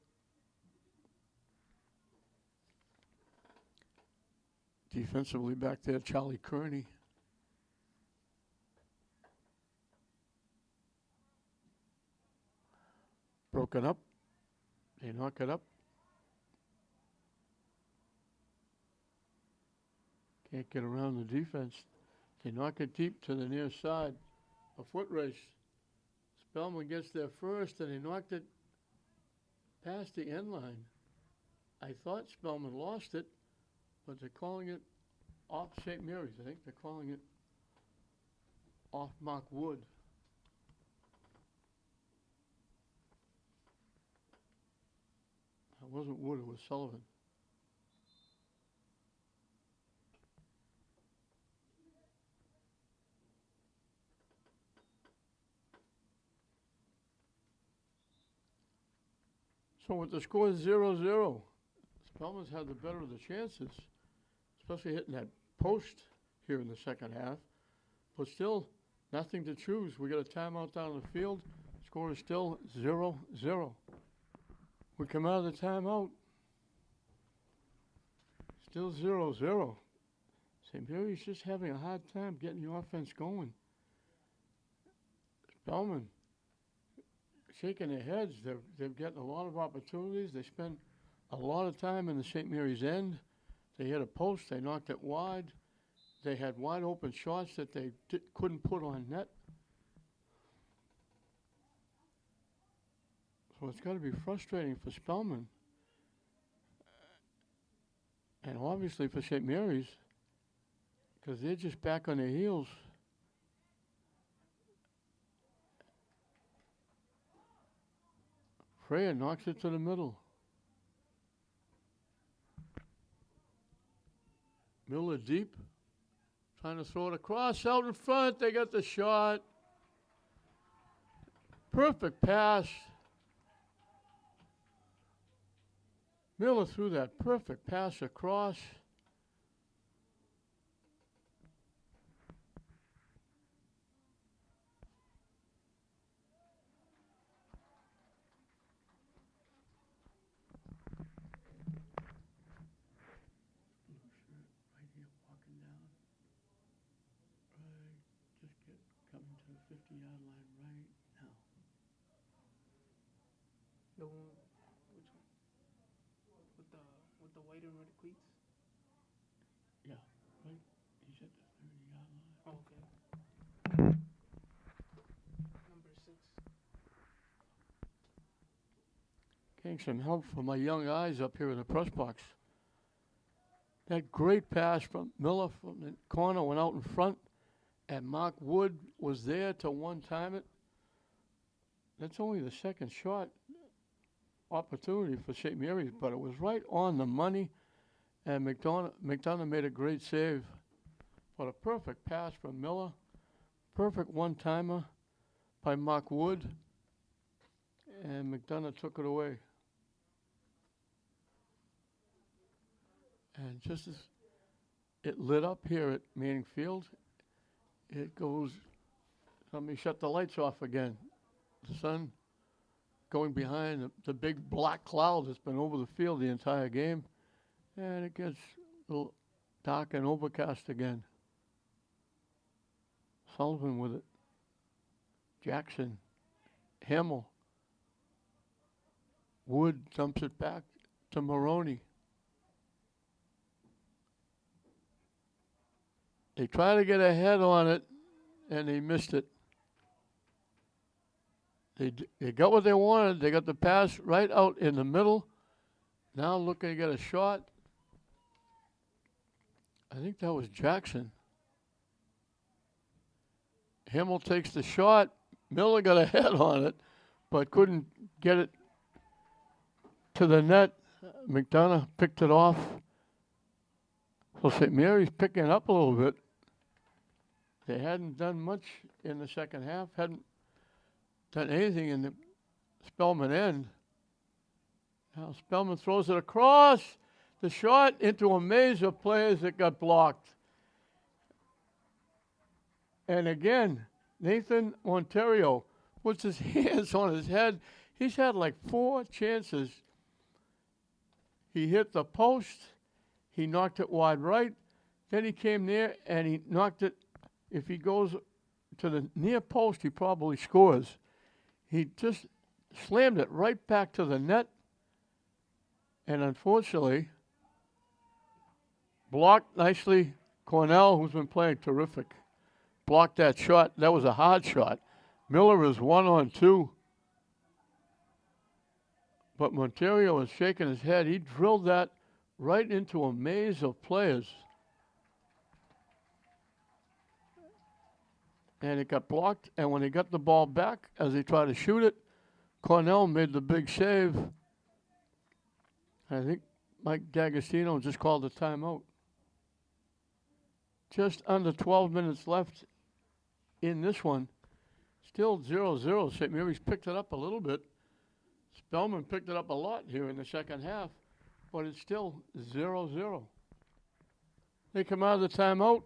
A: Defensively back there, Charlie Kearney. Broken up. They knock it up. Can't get around the defense. They knock it deep to the near side. A foot race. Spellman gets there first, and he knocked it past the end line. I thought Spellman lost it, but they're calling it off St. Mary's. I think they're calling it off Mark Wood. wasn't Wood, it was Sullivan. So with the score 0-0, Spellman's had the better of the chances, especially hitting that post here in the second half. But still, nothing to choose. We got a timeout down the field. Score is still 0-0. We come out of the timeout. Still 0-0. St. Mary's just having a hard time getting the offense going. Spellman shaking their heads. They're getting a lot of opportunities. They spent a lot of time in the St. Mary's end. They hit a post. They knocked it wide. They had wide open shots that they couldn't put on net. So it's got to be frustrating for Spellman. And obviously for St. Mary's, because they're just back on their heels. Freya knocks it to the middle. Miller deep. Trying to throw it across out in front. They got the shot. Perfect pass. Miller threw that perfect pass across. Coming to the 50-yard line right now.
B: The one, which one? With the white and red cleats?
A: Yeah, right. He's at the 30-yard line.
B: Oh, okay. Number 6.
A: Getting some help from my young eyes up here in the press box. That great pass from Miller from the corner went out in front, and Mark Wood was there to one-time it. That's only the second shot opportunity for St. Mary's, but it was right on the money, and McDonough made a great save. But a perfect pass from Miller, perfect one-timer by Mark Wood, and McDonough took it away. And just as it lit up here at Manning Field, it goes, let me shut the lights off again. The sun going behind the big black cloud that's been over the field the entire game, and it gets a little dark and overcast again. Sullivan with it. Jackson. Hamill. Wood dumps it back to Maroney. They tried to get ahead on it, and they missed it. They got what they wanted. They got the pass right out in the middle. Now looking to get a shot. I think that was Jackson. Hamill takes the shot. Miller got a head on it, but couldn't get it to the net. McDonough picked it off. So St. Mary's picking up a little bit. They hadn't done much in the second half, hadn't done anything in the Spellman end. Now Spellman throws it across the shot into a maze of players that got blocked. And again, Nathan Ontario puts his hands on his head. He's had like 4 chances. He hit the post. He knocked it wide right. Then he came near and he knocked it. If he goes to the near post, he probably scores. He just slammed it right back to the net. And unfortunately, blocked nicely. Cornell, who's been playing terrific, blocked that shot. That was a hard shot. Miller is 1-on-2. But Monterio is shaking his head. He drilled that right into a maze of players. And it got blocked, and when he got the ball back, as he tried to shoot it, Cornell made the big save. I think Mike D'Agostino just called a timeout. Just under 12 minutes left in this one. Still 0-0. St. Mary's picked it up a little bit. Spellman picked it up a lot here in the second half, but it's still 0-0. They come out of the timeout.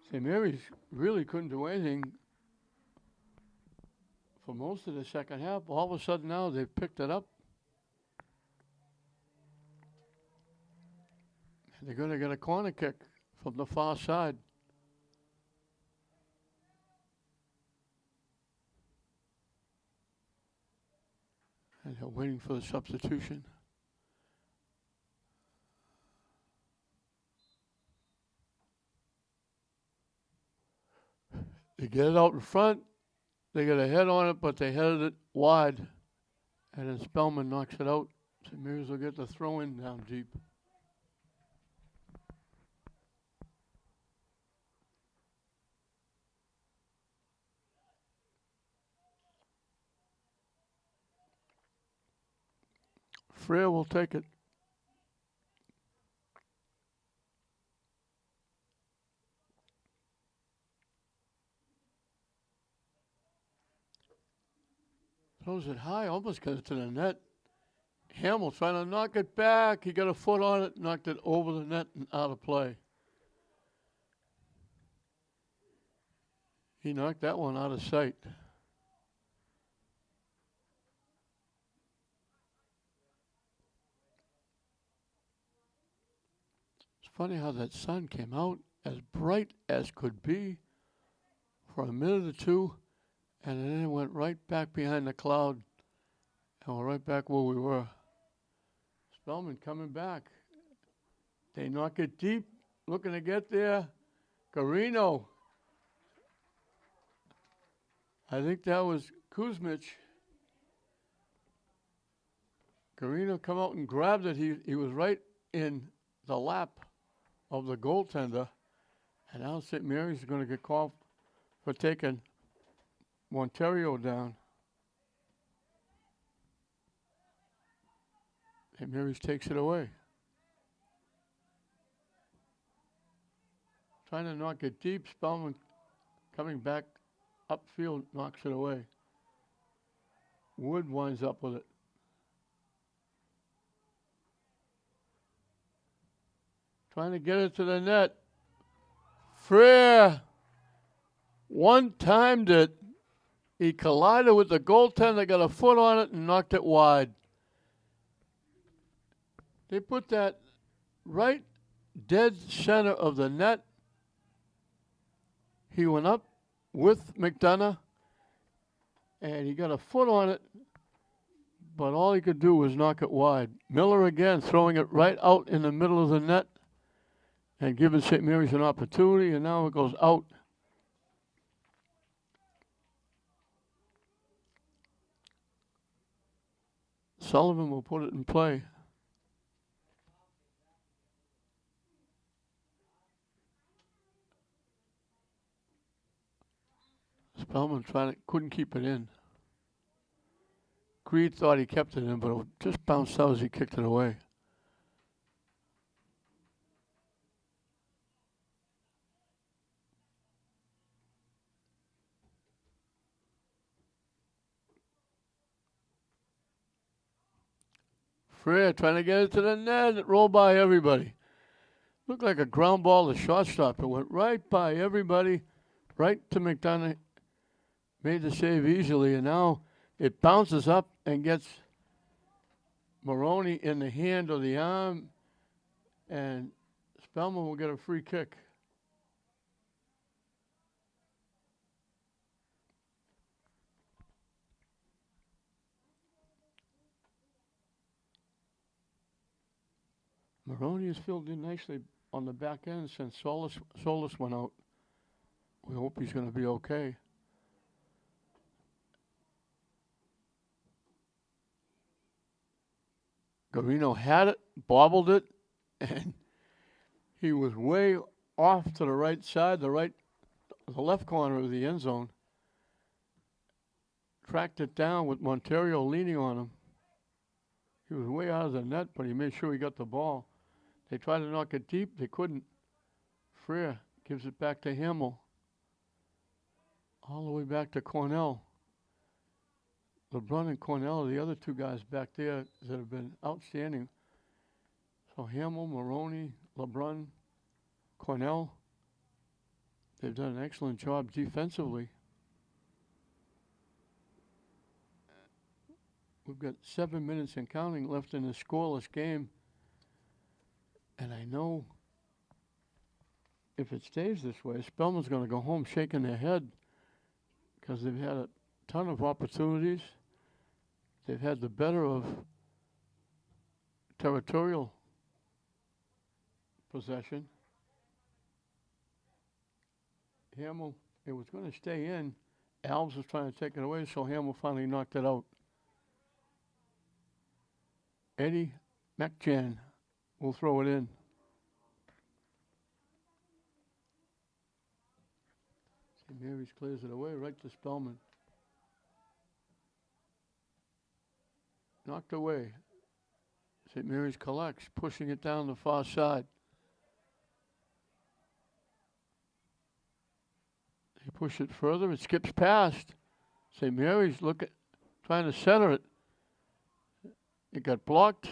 A: St. Mary's really couldn't do anything for most of the second half. All of a sudden now they've picked it up. And they're going to get a corner kick from the far side. And they're waiting for the substitution. They get it out in front. They got a head on it, but they headed it wide. And then Spellman knocks it out. St. Mary's will get the throw in down deep. Freer will take it. Throws it high, almost gets to the net. Hamill trying to knock it back. He got a foot on it, knocked it over the net and out of play. He knocked that one out of sight. It's funny how that sun came out as bright as could be for a minute or two, and then it went right back behind the cloud, and we're right back where we were. Spellman coming back. They knock it deep, looking to get there. Garino. I think that was Kuzmich. Garino come out and grabbed it. He was right in the lap of the goaltender. And now St. Mary's is going to get called for taking Monterio down. St. Mary's takes it away. Trying to knock it deep. Spellman coming back upfield knocks it away. Wood winds up with it. Trying to get it to the net. Freer one-timed it. He collided with the goaltender, got a foot on it, and knocked it wide. They put that right dead center of the net. He went up with McDonough, and he got a foot on it, but all he could do was knock it wide. Miller again throwing it right out in the middle of the net and giving St. Mary's an opportunity, and now it goes out. Sullivan will put it in play. Spellman couldn't keep it in. Creed thought he kept it in, but it just bounced out as he kicked it away. Freer trying to get it to the net. It rolled by everybody. Looked like a ground ball to shortstop. It went right by everybody, right to McDonough. Made the save easily, and now it bounces up and gets Maroney in the hand or the arm, and Spellman will get a free kick. Maroney is filled in nicely on the back end since Solis went out. We hope he's going to be okay. Garino had it, bobbled it, and he was way off to the right side, the left corner of the end zone. tracked it down with Monterio leaning on him. He was way out of the net, but he made sure he got the ball. They tried to knock it deep. They couldn't. Freer gives it back to Hamill. All the way back to Cornell. LeBrun and Cornell are the other two guys back there that have been outstanding. So Hamill, Maroney, LeBrun, Cornell, they've done an excellent job defensively. We've got 7 minutes and counting left in this scoreless game. And I know if it stays this way, Spellman's going to go home shaking their head because they've had a ton of opportunities. They've had the better of territorial possession. Hamill, it was going to stay in. Alves was trying to take it away, so Hamill finally knocked it out. Eddie McJan will throw it in. St. Mary's clears it away right to Spellman. Knocked away. St. Mary's collects, pushing it down the far side. They push it further. It skips past. St. Mary's trying to center it. It got blocked.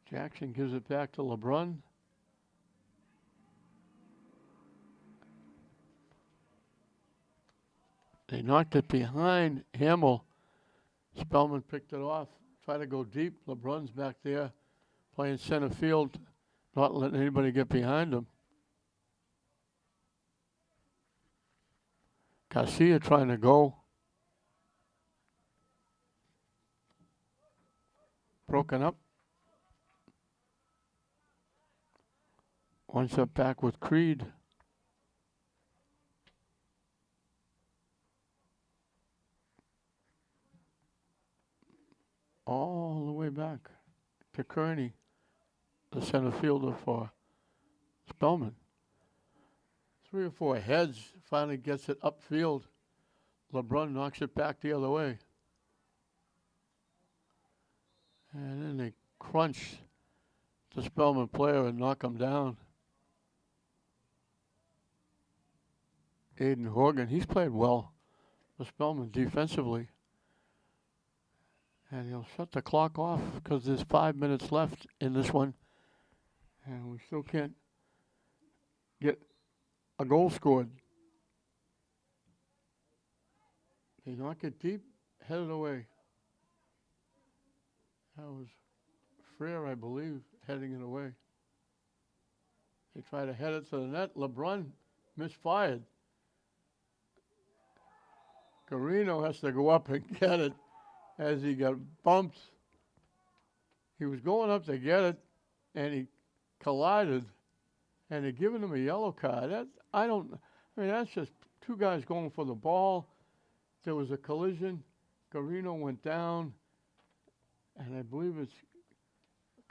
A: Jackson gives it back to LeBrun. They knocked it behind Hamill. Spellman picked it off. Tried to go deep. LeBrun's back there playing center field, not letting anybody get behind him. Garcia trying to go. Broken up. One step back with Creed. All the way back to Kearney, the center fielder for Spellman. 3 or 4 heads, finally gets it upfield. LeBrun knocks it back the other way. And then they crunch the Spellman player and knock him down. Aiden Horgan, he's played well for Spellman defensively. And he'll shut the clock off because there's 5 minutes left in this one. And we still can't get a goal scored. They knock it deep, headed away. That was Freer, I believe, heading it away. They try to head it to the net. LeBrun misfired. Carino has to go up and get it as he got bumped. He was going up to get it, and he collided, and they're giving him a yellow card. That's just two guys going for the ball. There was a collision. Carino went down, and I believe it's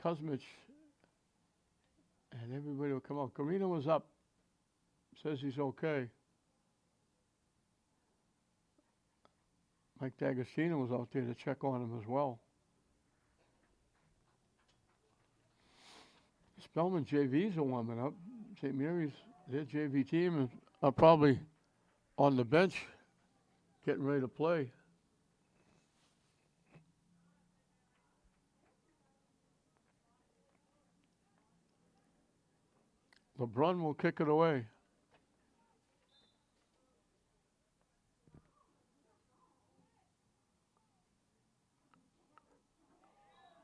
A: Kuzmich, and everybody will come out. Carino was up, says he's okay. Mike D'Agostino was out there to check on him as well. Spellman JVs are warming up. St. Mary's, their JV team, are probably on the bench getting ready to play. LeBrun will kick it away.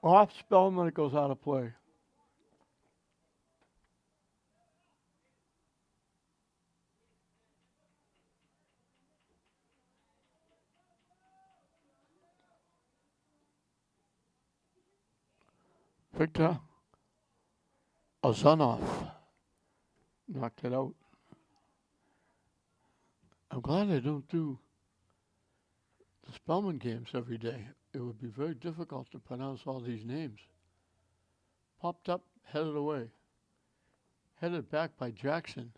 A: Off Spellman, it goes out of play. Victor Ozanov knocked it out. I'm glad they don't do the Spellman games every day. It would be very difficult to pronounce all these names. Popped up, headed away. Headed back by Jackson.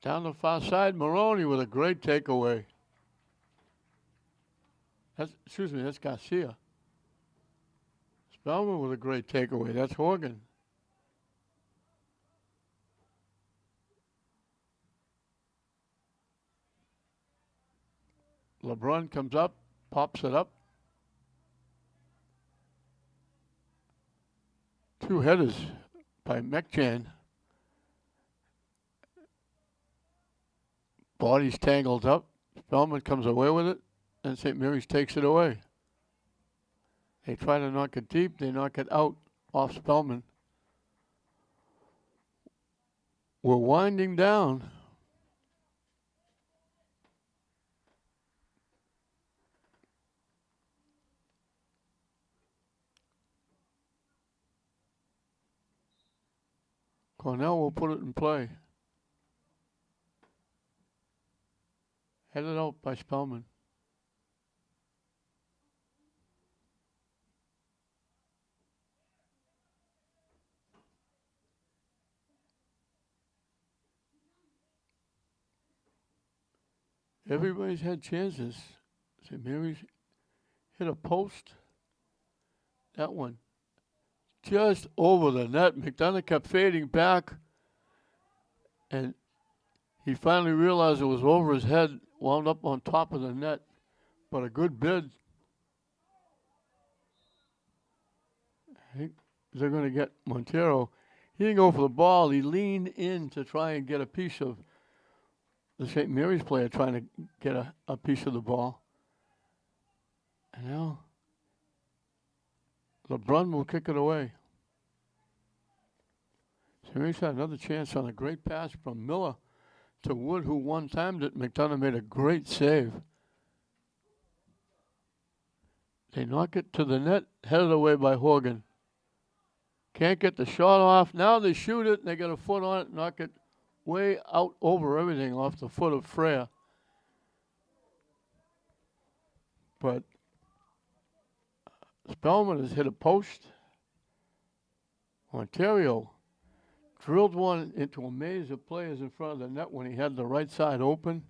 A: Down the far side, Maroney with a great takeaway. That's Garcia. Spellman with a great takeaway. That's Horgan. LeBron comes up, pops it up. 2 headers by Mekchan. Body's tangled up. Spellman comes away with it, and St. Mary's takes it away. They try to knock it deep. They knock it out off Spellman. We're winding down. Cornell will put it in play. Headed out by Spellman. Everybody's had chances. St. Mary's hit a post. That one just over the net. McDonough kept fading back, and he finally realized it was over his head, wound up on top of the net. But a good bid. I think they're going to get Montero. He didn't go for the ball. He leaned in to try and get a piece of the St. Mary's player trying to get a piece of the ball. And now LeBron will kick it away. St. Mary's had another chance on a great pass from Miller to Wood, who one-timed it. McDonough made a great save. They knock it to the net, headed away by Horgan. Can't get the shot off. Now they shoot it, and they get a foot on it, knock it way out over everything off the foot of Freya. But Spellman has hit a post. Ontario drilled one into a maze of players in front of the net when he had the right side open.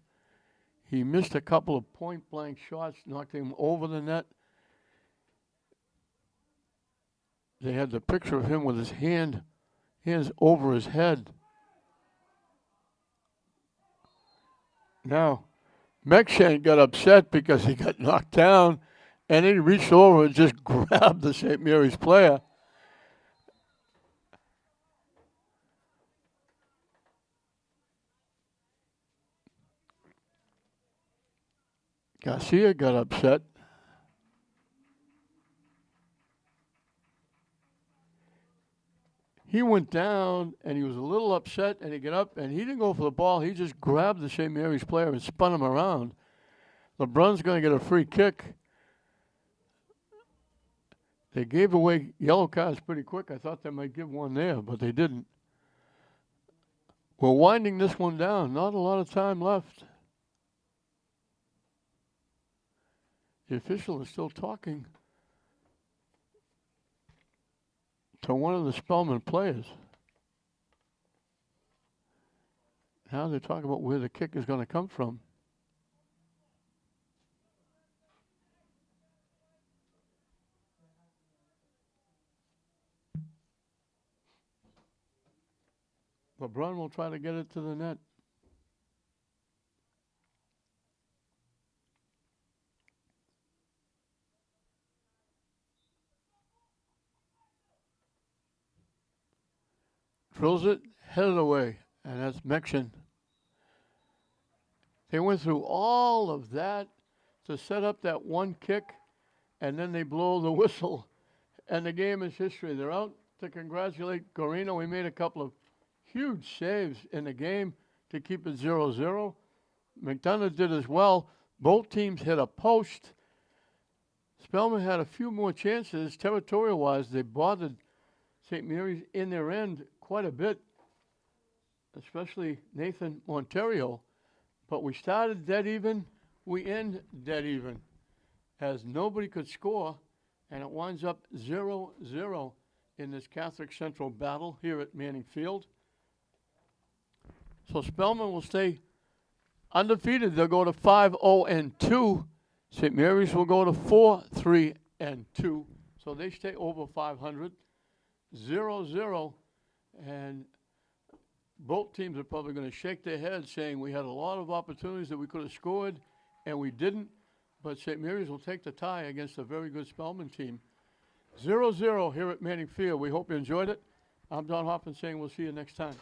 A: He missed a couple of point-blank shots, knocked him over the net. They had the picture of him with his hands over his head. Now, Mekchan got upset because he got knocked down, and he reached over and just grabbed the St. Mary's player. Garcia got upset. He went down, and he was a little upset, and he got up, and he didn't go for the ball. He just grabbed the St. Mary's player and spun him around. LeBron's going to get a free kick. They gave away yellow cards pretty quick. I thought they might give one there, but they didn't. We're winding this one down. Not a lot of time left. The official is still talking to one of the Spellman players. Now they're talking about where the kick is going to come from. LeBron will try to get it to the net. Drills it, headed away, and that's Mekchan. They went through all of that to set up that one kick, and then they blow the whistle, and the game is history. They're out to congratulate Gorino. He made a couple of huge saves in the game to keep it 0-0. McDonough did as well. Both teams hit a post. Spellman had a few more chances. Territorial-wise, they bothered St. Mary's in their end quite a bit, especially Nathan Ontario. But we started dead even. We end dead even, as nobody could score And it winds up 0-0 in this Catholic Central battle here at Manning Field. So Spellman will stay undefeated. They'll go to 5-0-2. St. Mary's will go to 4-3-2. So they stay over 500. 0-0. And both teams are probably going to shake their heads saying we had a lot of opportunities that we could have scored and we didn't. But St. Mary's will take the tie against a very good Spellman team. 0-0 here at Manning Field. We hope you enjoyed it. I'm Don Hoffman saying we'll see you next time.